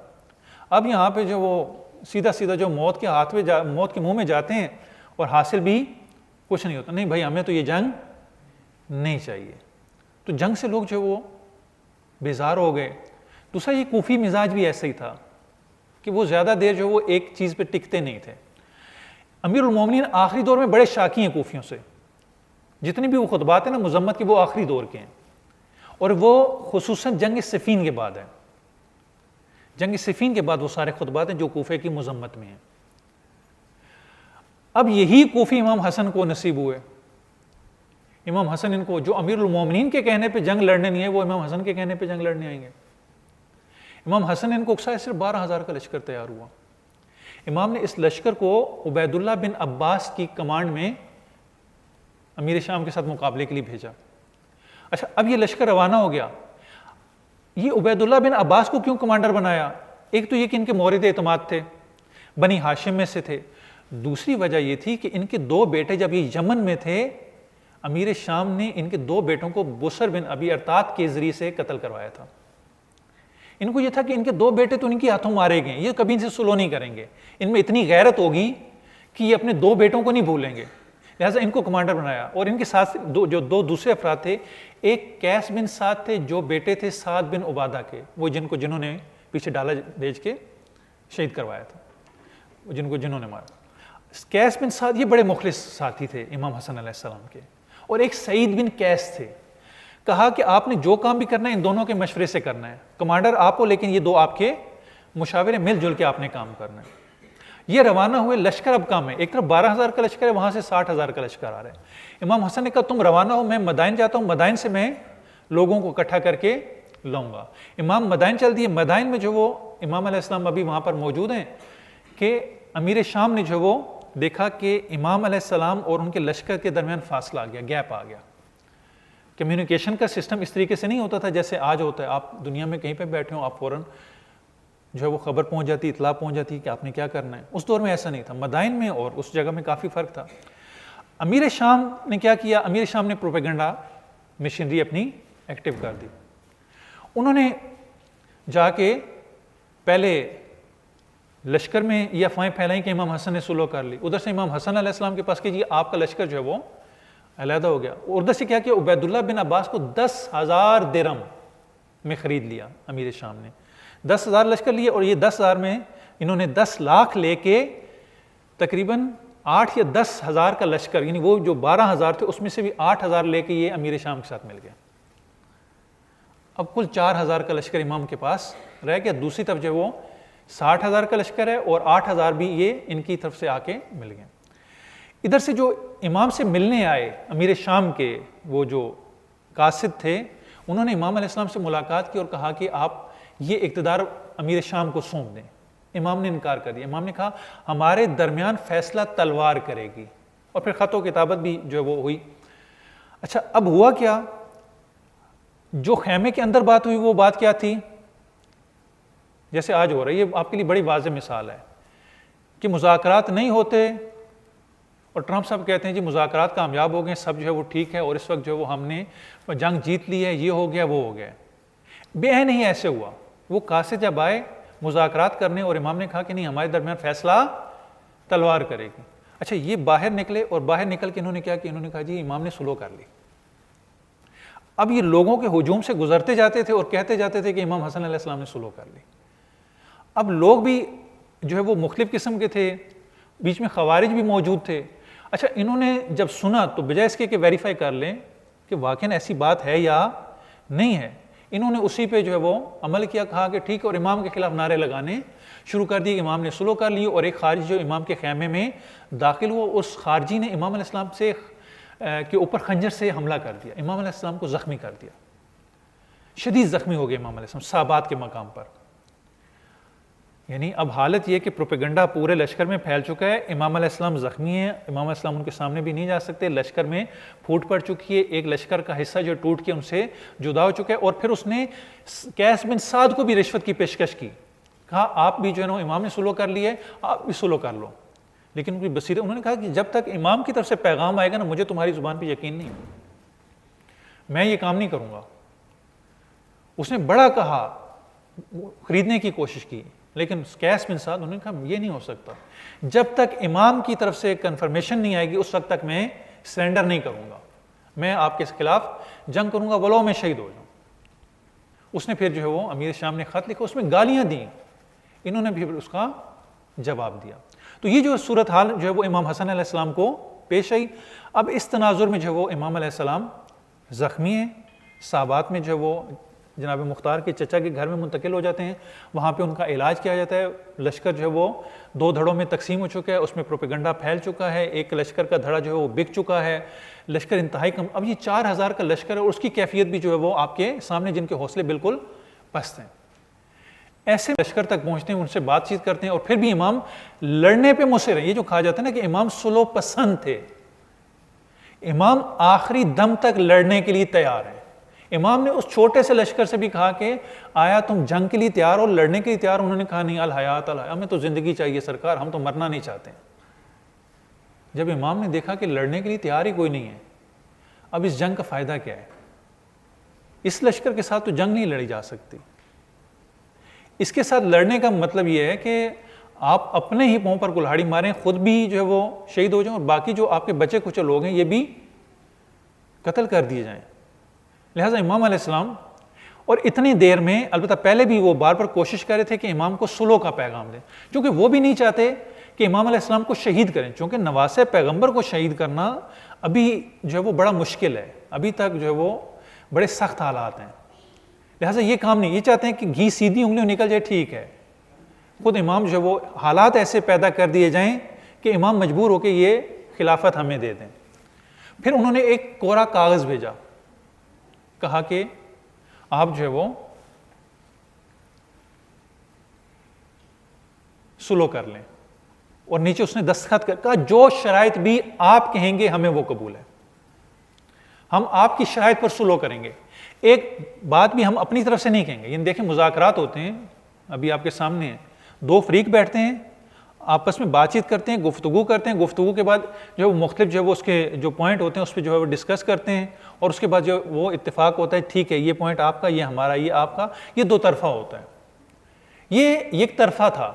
اب یہاں پہ جو وہ سیدھا سیدھا جو موت کے ہاتھ میں موت کے منہ میں جاتے ہیں اور حاصل بھی کچھ نہیں ہوتا۔ نہیں بھائی، ہمیں تو یہ جنگ نہیں چاہیے۔ تو جنگ سے لوگ جو وہ بیزار ہو گئے۔ دوسرا یہ کوفی مزاج بھی ایسا ہی تھا کہ وہ زیادہ دیر جو وہ ایک چیز پہ ٹکتے نہیں تھے۔ امیر المومنین آخری دور میں بڑے شاکی ہیں کوفیوں سے، جتنی بھی وہ خطبات ہیں نا مذمت کے، وہ آخری دور کے ہیں، اور وہ خصوصاً جنگ صفین کے بعد ہے۔ جنگ صفین کے بعد وہ سارے خطبات ہیں جو کوفے کی مذمت میں ہیں۔ اب یہی کوفی امام حسن کو نصیب ہوئے۔ امام حسن ان کو جو امیر المومنین کے کہنے پہ جنگ لڑنے نہیں ہے، وہ امام حسن کے کہنے پہ جنگ لڑنے آئیں گے۔ امام حسن ان کو اکسائے، صرف 12,000 کا لشکر تیار ہوا۔ امام نے اس لشکر کو عبید اللہ بن عباس کی کمانڈ میں امیر شام کے ساتھ مقابلے کے لیے بھیجا۔ اچھا، اب یہ لشکر روانہ ہو گیا۔ یہ عبید اللہ بن عباس کو کیوں کمانڈر بنایا؟ ایک تو یہ کہ ان کے مورد اعتماد تھے، بنی ہاشم میں سے تھے۔ دوسری وجہ یہ تھی کہ ان کے 2 بیٹے جب یہ یمن میں تھے، امیر شام نے ان کے 2 بیٹوں کو بسر بن ابی ارتاد کے ذریعے سے قتل کروایا تھا۔ ان کو یہ تھا کہ ان کے 2 بیٹے تو ان کے ہاتھوں مارے گئے، یہ کبھی ان سے سلو نہیں کریں گے، ان میں اتنی غیرت ہوگی کہ یہ اپنے 2 بیٹوں کو نہیں بھولیں گے، لہٰذا ان کو کمانڈر بنایا۔ اور ان کے ساتھ جو 2 دوسرے افراد تھے، ایک قیس بن سعد تھے جو بیٹے تھے سعد بن عبادہ کے، وہ جنہوں نے پیچھے ڈالا بھیج کے شہید کروایا تھا۔ جنہوں نے مارا. قیس بن سعد یہ بڑے مخلص ساتھی تھے امام حسن علیہ السلام کے, اور ایک سعید بن قیس تھے. کہا کہ آپ نے جو کام بھی کرنا ہے ان دونوں کے مشورے سے کرنا ہے, کمانڈر آپ ہو لیکن یہ دو آپ کے مشاورے, مل جل کے آپ نے کام کرنا ہے. یہ روانہ ہوئے, لشکر اب کام ہے, ایک طرف 12,000 کا لشکر ہے, وہاں سے 60,000 کا لشکر آ رہا ہے. امام حسن نے کہا تم روانہ ہو, میں مدائن جاتا ہوں, مدائن سے میں لوگوں کو اکٹھا کر کے لاؤں گا. امام مدائن چل دیے. مدائن میں جو وہ امام علیہ السلام ابھی وہاں پر موجود ہیں کہ امیر شام نے جو وہ دیکھا کہ امام علیہ السلام اور ان کے لشکر کے درمیان فاصلہ آ گیا, گیپ آ گیا. کمیونیکیشن کا سسٹم اس طریقے سے نہیں ہوتا تھا جیسے آج ہوتا ہے. آپ دنیا میں کہیں پہ بیٹھے ہوں, آپ فوراً جو ہے وہ خبر پہنچ جاتی, اطلاع پہنچ جاتی کہ آپ نے کیا کرنا ہے. اس دور میں ایسا نہیں تھا. مدائن میں اور اس جگہ میں کافی فرق تھا. امیر شام نے کیا کیا, امیر شام نے پروپیگنڈا مشینری اپنی ایکٹیو کر دی. انہوں نے جا کے پہلے لشکر میں یہ افواہیں پھیلائیں کہ امام حسن نے صلح کر لی. ادھر سے امام حسن علیہ السلام کے پاس کہ جی آپ کا لشکر جو ہے وہ علیحدہ ہو گیا. اور ادھر سے کیا کیا, عبید اللہ بن عباس کو 10,000 درہم میں خرید لیا امیر شام نے. 10,000 لشکر لیے, اور یہ 10,000 میں انہوں نے 10 لاکھ لے کے تقریباً 8 یا 10,000 کا لشکر, یعنی وہ جو 12,000 تھے اس میں سے بھی 8,000 لے کے یہ امیر شام کے ساتھ مل گیا. اب کل 4,000 کا لشکر امام کے پاس رہ گیا. دوسری طرف جو وہ 60,000 کا لشکر ہے, اور 8,000 بھی یہ ان کی طرف سے آ کے مل گئے. ادھر سے جو امام سے ملنے آئے امیر شام کے وہ جو قاصد تھے, انہوں نے امام علیہ السلام سے ملاقات کی اور کہا کہ آپ یہ اقتدار امیر شام کو سونپ دیں. امام نے انکار کر دیا. امام نے کہا ہمارے درمیان فیصلہ تلوار کرے گی. اور پھر خط و کتابت بھی جو وہ ہوئی. اچھا اب ہوا کیا, جو خیمے کے اندر بات ہوئی وہ بات کیا تھی, جیسے آج ہو رہا ہے. یہ آپ کے لیے بڑی واضح مثال ہے کہ مذاکرات نہیں ہوتے اور ٹرمپ صاحب کہتے ہیں جی مذاکرات کامیاب ہو گئے, سب جو ہے وہ ٹھیک ہے, اور اس وقت جو وہ ہم نے جنگ جیت لی ہے, یہ ہو گیا وہ ہو گیا. بے نہیں ایسے ہوا. وہ قاصد جب آئے مذاکرات کرنے اور امام نے کہا کہ نہیں ہمارے درمیان فیصلہ تلوار کرے گی. اچھا یہ باہر نکلے, اور باہر نکل کے انہوں نے کیا کہ انہوں نے کہا جی امام نے صلح کر لی. اب یہ لوگوں کے ہجوم سے گزرتے جاتے تھے اور کہتے جاتے تھے کہ امام حسن علیہ السلام نے صلح کر لی. اب لوگ بھی جو ہے وہ مختلف قسم کے تھے, بیچ میں خوارج بھی موجود تھے. اچھا انہوں نے جب سنا تو بجائے اس کے کہ ویریفائی کر لیں کہ واقعاً ایسی بات ہے یا نہیں ہے, انہوں نے اسی پہ جو ہے وہ عمل کیا. کہا کہ ٹھیک ہے, اور امام کے خلاف نعرے لگانے شروع کر دیے. امام نے صلح کر لی, اور ایک خارجی جو امام کے خیمے میں داخل ہوا, اس خارجی نے امام علیہ السلام سے کے اوپر خنجر سے حملہ کر دیا. امام علیہ السلام کو زخمی کر دیا, شدید زخمی ہو گئے امام علیہ السلام صحابات کے مقام پر. یعنی اب حالت یہ کہ پروپیگنڈا پورے لشکر میں پھیل چکا ہے, امام علیہ السلام زخمی ہیں, امام علیہ السلام ان کے سامنے بھی نہیں جا سکتے, لشکر میں پھوٹ پڑ چکی ہے, ایک لشکر کا حصہ جو ٹوٹ کے ان سے جدا ہو چکا ہے. اور پھر اس نے قیس بن سعد کو بھی رشوت کی پیشکش کی, کہا آپ بھی جو ہے نا امام نے صلح کر لی ہے, آپ بھی صلح کر لو. لیکن ان کی بصیرت, انہوں نے کہا کہ جب تک امام کی طرف سے پیغام آئے گا نا مجھے تمہاری زبان پہ یقین نہیں, میں یہ کام نہیں کروں گا. اس نے بڑا کہا, خریدنے کی کوشش کی, لیکن قیس بن سعد انہوں نے کہا یہ نہیں ہو سکتا, جب تک امام کی طرف سے کنفرمیشن نہیں آئے گی اس وقت تک میں سرنڈر نہیں کروں گا, میں آپ کے خلاف جنگ کروں گا ولو میں شہید ہو جاؤں. اس نے پھر جو ہے وہ امیر شام نے خط لکھا, اس میں گالیاں دیں, انہوں نے بھی اس کا جواب دیا. تو یہ جو صورتحال جو ہے وہ امام حسن علیہ السلام کو پیش آئی. اب اس تناظر میں جو ہے وہ امام علیہ السلام زخمی ہیں, صحابات میں جو ہے وہ جناب مختار کے چچا کے گھر میں منتقل ہو جاتے ہیں, وہاں پہ ان کا علاج کیا جاتا ہے. لشکر جو ہے وہ 2 دھڑوں میں تقسیم ہو چکا ہے, اس میں پروپیگنڈا پھیل چکا ہے, ایک لشکر کا دھڑا جو ہے وہ بک چکا ہے, لشکر انتہائی کم. اب یہ 4,000 کا لشکر ہے, اور اس کی کیفیت بھی جو ہے وہ آپ کے سامنے, جن کے حوصلے بالکل پست ہیں. ایسے لشکر تک پہنچتے ہیں, ان سے بات چیت کرتے ہیں, اور پھر بھی امام لڑنے پہ مصر ہیں. یہ جو کہا جاتا ہے نا کہ امام صلح پسند تھے, امام آخری دم تک لڑنے کے لیے تیار ہیں. امام نے اس چھوٹے سے لشکر سے بھی کہا کہ آیا تم جنگ کے لیے تیار ہو, لڑنے کے لیے تیار ہو؟ انہوں نے کہا نہیں, الحیات الحیات, ہمیں تو زندگی چاہیے سرکار, ہم تو مرنا نہیں چاہتے. جب امام نے دیکھا کہ لڑنے کے لیے تیار ہی کوئی نہیں ہے, اب اس جنگ کا فائدہ کیا ہے؟ اس لشکر کے ساتھ تو جنگ نہیں لڑی جا سکتی. اس کے ساتھ لڑنے کا مطلب یہ ہے کہ آپ اپنے ہی پاؤں پر کلہاڑی ماریں, خود بھی جو ہے وہ شہید ہو جائیں, اور باقی جو آپ کے بچے کچھ لوگ ہیں یہ بھی قتل کر دیے جائیں. لہٰذا امام علیہ السلام, اور اتنی دیر میں البتہ پہلے بھی وہ بار بار کوشش کر رہے تھے کہ امام کو صلح کا پیغام دیں, کیونکہ وہ بھی نہیں چاہتے کہ امام علیہ السلام کو شہید کریں، چونکہ نواسہ پیغمبر کو شہید کرنا ابھی جو ہے وہ بڑا مشکل ہے، ابھی تک جو ہے وہ بڑے سخت حالات ہیں، لہٰذا یہ کام نہیں، یہ چاہتے ہیں کہ گھی سیدھی انگلیوں نکل جائے، ٹھیک ہے، خود امام جو ہے وہ حالات ایسے پیدا کر دیے جائیں کہ امام مجبور ہو کے یہ خلافت ہمیں دے دیں۔ پھر انہوں نے ایک کوڑا کاغذ بھیجا، کہا کہ آپ جو ہے وہ سلو کر لیں، اور نیچے اس نے دستخط کر کہا جو شرائط بھی آپ کہیں گے ہمیں وہ قبول ہے، ہم آپ کی شرائط پر سلو کریں گے، ایک بات بھی ہم اپنی طرف سے نہیں کہیں گے۔ یعنی دیکھیں مذاکرات ہوتے ہیں، ابھی آپ کے سامنے ہیں، دو فریق بیٹھتے ہیں، آپس میں بات چیت کرتے ہیں، گفتگو کرتے ہیں، گفتگو کے بعد جو مختلف جو ہے وہ اس کے جو پوائنٹ ہوتے ہیں اس پہ جو ہے وہ ڈسکس کرتے ہیں، اور اس کے بعد جو وہ اتفاق ہوتا ہے، ٹھیک ہے یہ پوائنٹ آپ کا، یہ ہمارا، یہ آپ کا، یہ دو طرفہ ہوتا ہے۔ یہ ایک طرفہ تھا۔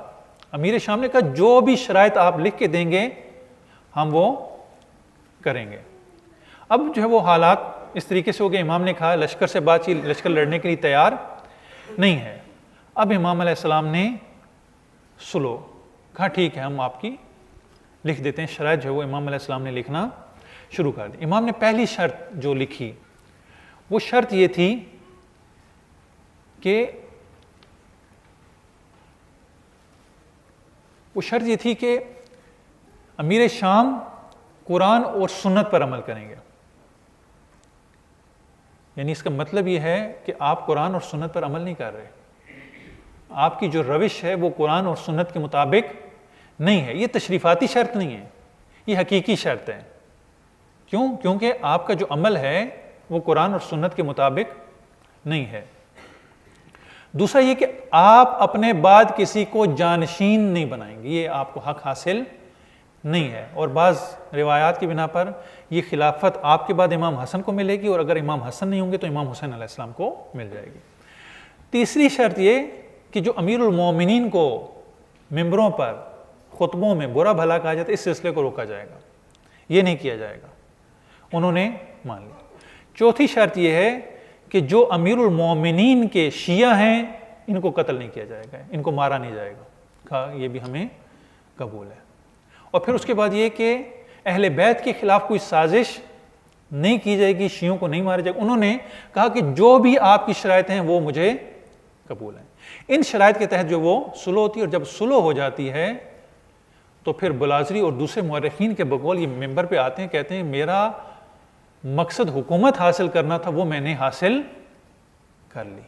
امیر شام نے کہا جو بھی شرائط آپ لکھ کے دیں گے ہم وہ کریں گے۔ اب جو ہے وہ حالات اس طریقے سے ہو گئے، امام نے کہا لشکر سے بات چیت، لشکر لڑنے کے لیے تیار نہیں ہے۔ اب امام علیہ السلام نے سلو کہا ٹھیک ہے ہم آپ کی لکھ دیتے ہیں، شرائط جو ہے وہ امام علیہ السلام نے لکھنا شروع کر دی۔ امام نے پہلی شرط جو لکھی وہ شرط یہ تھی کہ امیر شام قرآن اور سنت پر عمل کریں گے۔ یعنی اس کا مطلب یہ ہے کہ آپ قرآن اور سنت پر عمل نہیں کر رہے، آپ کی جو روش ہے وہ قرآن اور سنت کے مطابق نہیں ہے۔ یہ تشریفاتی شرط نہیں ہے، یہ حقیقی شرط ہے۔ کیوں؟ کیونکہ آپ کا جو عمل ہے وہ قرآن اور سنت کے مطابق نہیں ہے۔ دوسرا یہ کہ آپ اپنے بعد کسی کو جانشین نہیں بنائیں گے، یہ آپ کو حق حاصل نہیں ہے، اور بعض روایات کی بنا پر یہ خلافت آپ کے بعد امام حسن کو ملے گی، اور اگر امام حسن نہیں ہوں گے تو امام حسین علیہ السلام کو مل جائے گی۔ تیسری شرط یہ کہ جو امیر المومنین کو ممبروں پر خطبوں میں برا بھلا کہا جاتا ہے اس سلسلے کو روکا جائے گا، یہ نہیں کیا جائے گا، انہوں نے مان لیا۔ چوتھی شرط یہ ہے کہ جو امیر المومنین کے شیعہ ہیں ان کو قتل نہیں کیا جائے گا، ان کو مارا نہیں جائے گا، کہا یہ بھی ہمیں قبول ہے۔ اور پھر اس کے بعد یہ کہ اہل بیت کے خلاف کوئی سازش نہیں کی جائے گی، شیعوں کو نہیں مارا جائے گا۔ انہوں نے کہا کہ جو بھی آپ کی شرائط ہیں وہ مجھے قبول ہیں۔ ان شرائط کے تحت جو وہ سلو ہوتی ہے، اور جب سلو ہو جاتی ہے تو پھر بلازری اور دوسرے مورخین کے بقول یہ ممبر پہ آتے ہیں، کہتے ہیں میرا مقصد حکومت حاصل کرنا تھا وہ میں نے حاصل کر لی۔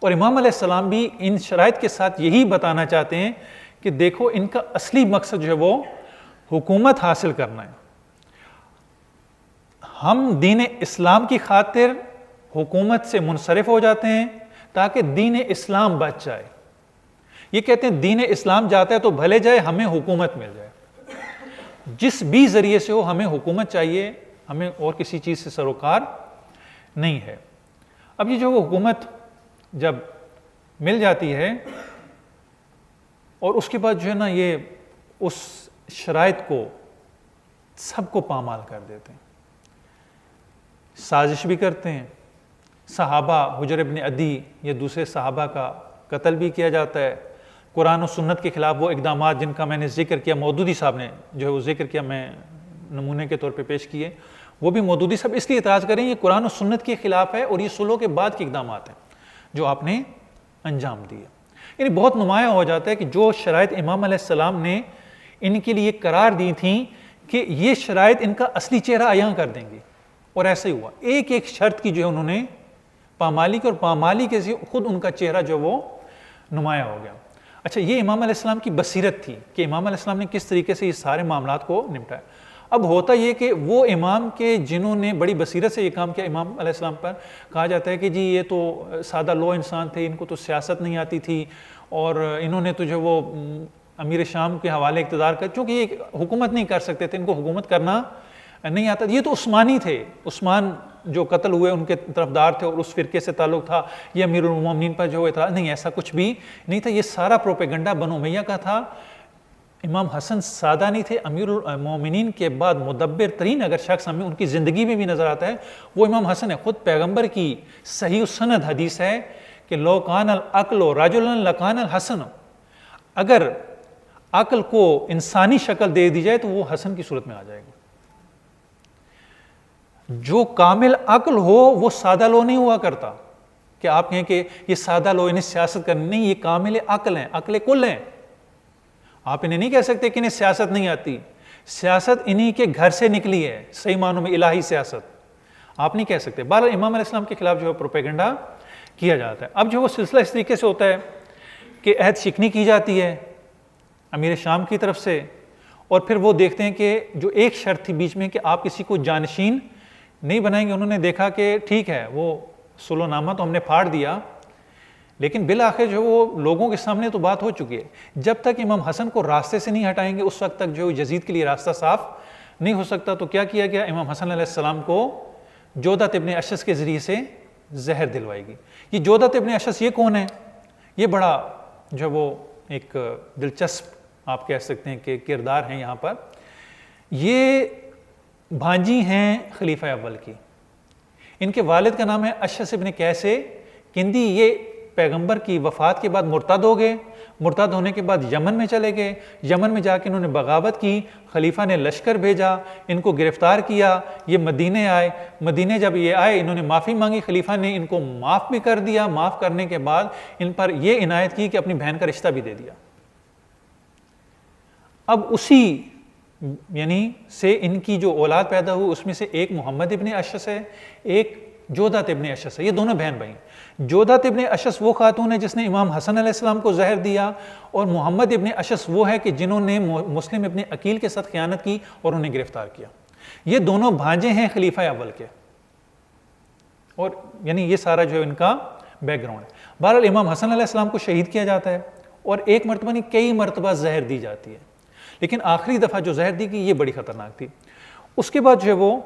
اور امام علیہ السلام بھی ان شرائط کے ساتھ یہی بتانا چاہتے ہیں کہ دیکھو ان کا اصلی مقصد جو ہے وہ حکومت حاصل کرنا ہے، ہم دین اسلام کی خاطر حکومت سے منصرف ہو جاتے ہیں تاکہ دین اسلام بچ جائے۔ یہ کہتے ہیں دین اسلام جاتا ہے تو بھلے جائے، ہمیں حکومت مل جائے، جس بھی ذریعے سے ہو ہمیں حکومت چاہیے، ہمیں اور کسی چیز سے سروکار نہیں ہے۔ اب یہ جو حکومت جب مل جاتی ہے اور اس کے بعد جو ہے نا یہ اس شرائط کو سب کو پامال کر دیتے ہیں، سازش بھی کرتے ہیں، صحابہ حجر ابن عدی یا دوسرے صحابہ کا قتل بھی کیا جاتا ہے، قرآن و سنت کے خلاف وہ اقدامات جن کا میں نے ذکر کیا، مودودی صاحب نے جو ہے وہ ذکر کیا، میں نمونے کے طور پہ پیش کیے، وہ بھی مودودی صاحب اس لیے اعتراض کریں یہ قرآن و سنت کے خلاف ہے اور یہ سلو کے بعد کے اقدامات ہیں جو آپ نے انجام دیے۔ یعنی بہت نمایاں ہو جاتا ہے کہ جو شرائط امام علیہ السلام نے ان کے لیے قرار دی تھیں کہ یہ شرائط ان کا اصلی چہرہ عیاں کر دیں گی، اور ایسا ہی ہوا، ایک ایک شرط کی جو ہے انہوں نے پامالی کی، اور پامالی کے خود ان کا چہرہ جو وہ نمایاں ہو گیا۔ اچھا، یہ امام علیہ السلام کی بصیرت تھی کہ امام علیہ السلام نے کس طریقے سے یہ سارے معاملات کو نپٹایا۔ اب ہوتا یہ کہ وہ امام کے جنہوں نے بڑی بصیرت سے یہ کام کیا، امام علیہ السلام پر کہا جاتا ہے کہ جی یہ تو سادہ لو انسان تھے، ان کو تو سیاست نہیں آتی تھی، اور انہوں نے تو جو وہ امیر شام کے حوالے اقتدار کر، چونکہ یہ حکومت نہیں کر سکتے تھے، ان کو حکومت کرنا نہیں آتا، یہ تو عثمانی تھے، عثمان جو قتل ہوئے ان کے طرفدار تھے اور اس فرقے سے تعلق تھا، یہ امیر المومنین پر جو اعتراض نہیں، ایسا کچھ بھی نہیں تھا، یہ سارا پروپیگنڈا بنو امیہ کا تھا۔ امام حسن سادہ نہیں تھے، امیر المومنین کے بعد مدبر ترین اگر شخص ہمیں ان کی زندگی میں بھی نظر آتا ہے وہ امام حسن ہے۔ خود پیغمبر کی صحیح السند حدیث ہے کہ لو کان العقل رجلا لکان الحسن، اگر عقل کو انسانی شکل دے دی جائے تو وہ حسن کی صورت میں آ جائے گا. جو کامل عقل ہو وہ سادہ لو نہیں ہوا کرتا کہ آپ کہیں کہ یہ سادہ لو انہیں سیاست کرنی نہیں, یہ کامل عقل ہیں, عقل کل ہیں. آپ انہیں نہیں کہہ سکتے کہ انہیں سیاست نہیں آتی. سیاست انہی کے گھر سے نکلی ہے, صحیح معنوں میں الہی سیاست آپ نہیں کہہ سکتے. بہرحال امام علیہ السلام کے خلاف جو ہے پروپیگنڈا کیا جاتا ہے. اب جو وہ سلسلہ اس طریقے سے ہوتا ہے کہ عہد شکنی کی جاتی ہے امیر شام کی طرف سے, اور پھر وہ دیکھتے ہیں کہ جو ایک شرط تھی بیچ میں کہ آپ کسی کو جانشین نہیں بنائیں گے. انہوں نے دیکھا کہ ٹھیک ہے وہ صلح نامہ تو ہم نے پھاڑ دیا, لیکن بالآخر جو وہ لوگوں کے سامنے تو بات ہو چکی ہے. جب تک امام حسن کو راستے سے نہیں ہٹائیں گے اس وقت تک جو یزید کے لیے راستہ صاف نہیں ہو سکتا. تو کیا کیا گیا, امام حسن علیہ السلام کو جودت ابن اشعث کے ذریعے سے زہر دلوائی گئی. یہ جودت ابن اشعث یہ کون ہے؟ یہ بڑا جو وہ ایک دلچسپ آپ کہہ سکتے ہیں کہ کردار ہیں یہاں پر. یہ بھانجی ہیں خلیفہ اول کی. ان کے والد کا نام ہے اشعث ابن قیس کندی. یہ پیغمبر کی وفات کے بعد مرتد ہو گئے. مرتد ہونے کے بعد یمن میں چلے گئے. یمن میں جا کے انہوں نے بغاوت کی. خلیفہ نے لشکر بھیجا, ان کو گرفتار کیا. یہ مدینے آئے. مدینے جب یہ آئے انہوں نے معافی مانگی. خلیفہ نے ان کو معاف بھی کر دیا. معاف کرنے کے بعد ان پر یہ عنایت کی کہ اپنی بہن کا رشتہ بھی دے دیا. اب اسی یعنی سے ان کی جو اولاد پیدا ہوئی اس میں سے ایک محمد ابن اشعث ہے, ایک جودت ابن اشعث ہے. یہ دونوں بہن بھائی. جودت ابن اشعث وہ خاتون ہے جس نے امام حسن علیہ السلام کو زہر دیا, اور محمد ابن اشعث وہ ہے کہ جنہوں نے مسلم ابن عقیل کے ساتھ خیانت کی اور انہیں گرفتار کیا. یہ دونوں بھانجے ہیں خلیفہ اول کے, اور یعنی یہ سارا جو ان کا بیک گراؤنڈ ہے. بہرحال امام حسن علیہ السلام کو شہید کیا جاتا ہے, اور ایک مرتبہ نہیں کئی مرتبہ زہر دی جاتی ہے, لیکن آخری دفعہ جو زہر دی گئی یہ بڑی خطرناک تھی. اس کے بعد جو ہے وہ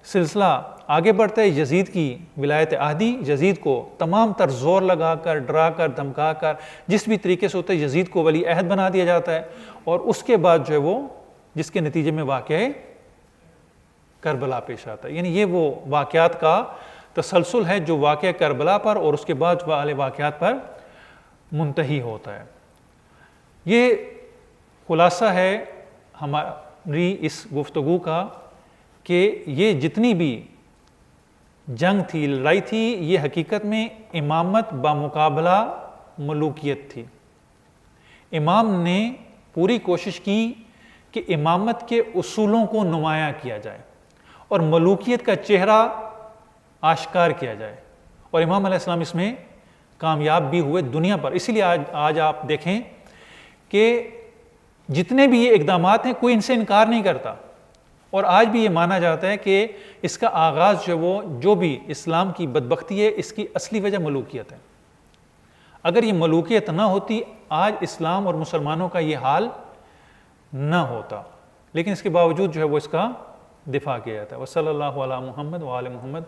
سلسلہ آگے بڑھتا ہے. یزید کی ولایت عہدی, یزید کو تمام تر زور لگا کر, ڈرا کر, دھمکا کر, جس بھی طریقے سے ہوتا ہے یزید کو ولی عہد بنا دیا جاتا ہے. اور اس کے بعد جو ہے وہ جس کے نتیجے میں واقعہ کربلا پیش آتا ہے. یعنی یہ وہ واقعات کا تسلسل ہے جو واقعہ کربلا پر اور اس کے بعد والے واقعات پر منتہی ہوتا ہے. یہ خلاصہ ہے ہماری اس گفتگو کا کہ یہ جتنی بھی جنگ تھی, لڑائی تھی, یہ حقیقت میں امامت بامقابلہ ملوکیت تھی. امام نے پوری کوشش کی کہ امامت کے اصولوں کو نمایاں کیا جائے اور ملوکیت کا چہرہ آشکار کیا جائے, اور امام علیہ السلام اس میں کامیاب بھی ہوئے دنیا پر. اسی لیے آج آپ دیکھیں کہ جتنے بھی یہ اقدامات ہیں کوئی ان سے انکار نہیں کرتا, اور آج بھی یہ مانا جاتا ہے کہ اس کا آغاز جو بھی اسلام کی بدبختی ہے اس کی اصلی وجہ ملوکیت ہے. اگر یہ ملوکیت نہ ہوتی آج اسلام اور مسلمانوں کا یہ حال نہ ہوتا, لیکن اس کے باوجود جو ہے وہ اس کا دفاع کیا جاتا ہے. وصلی اللہ علی محمد وآل محمد.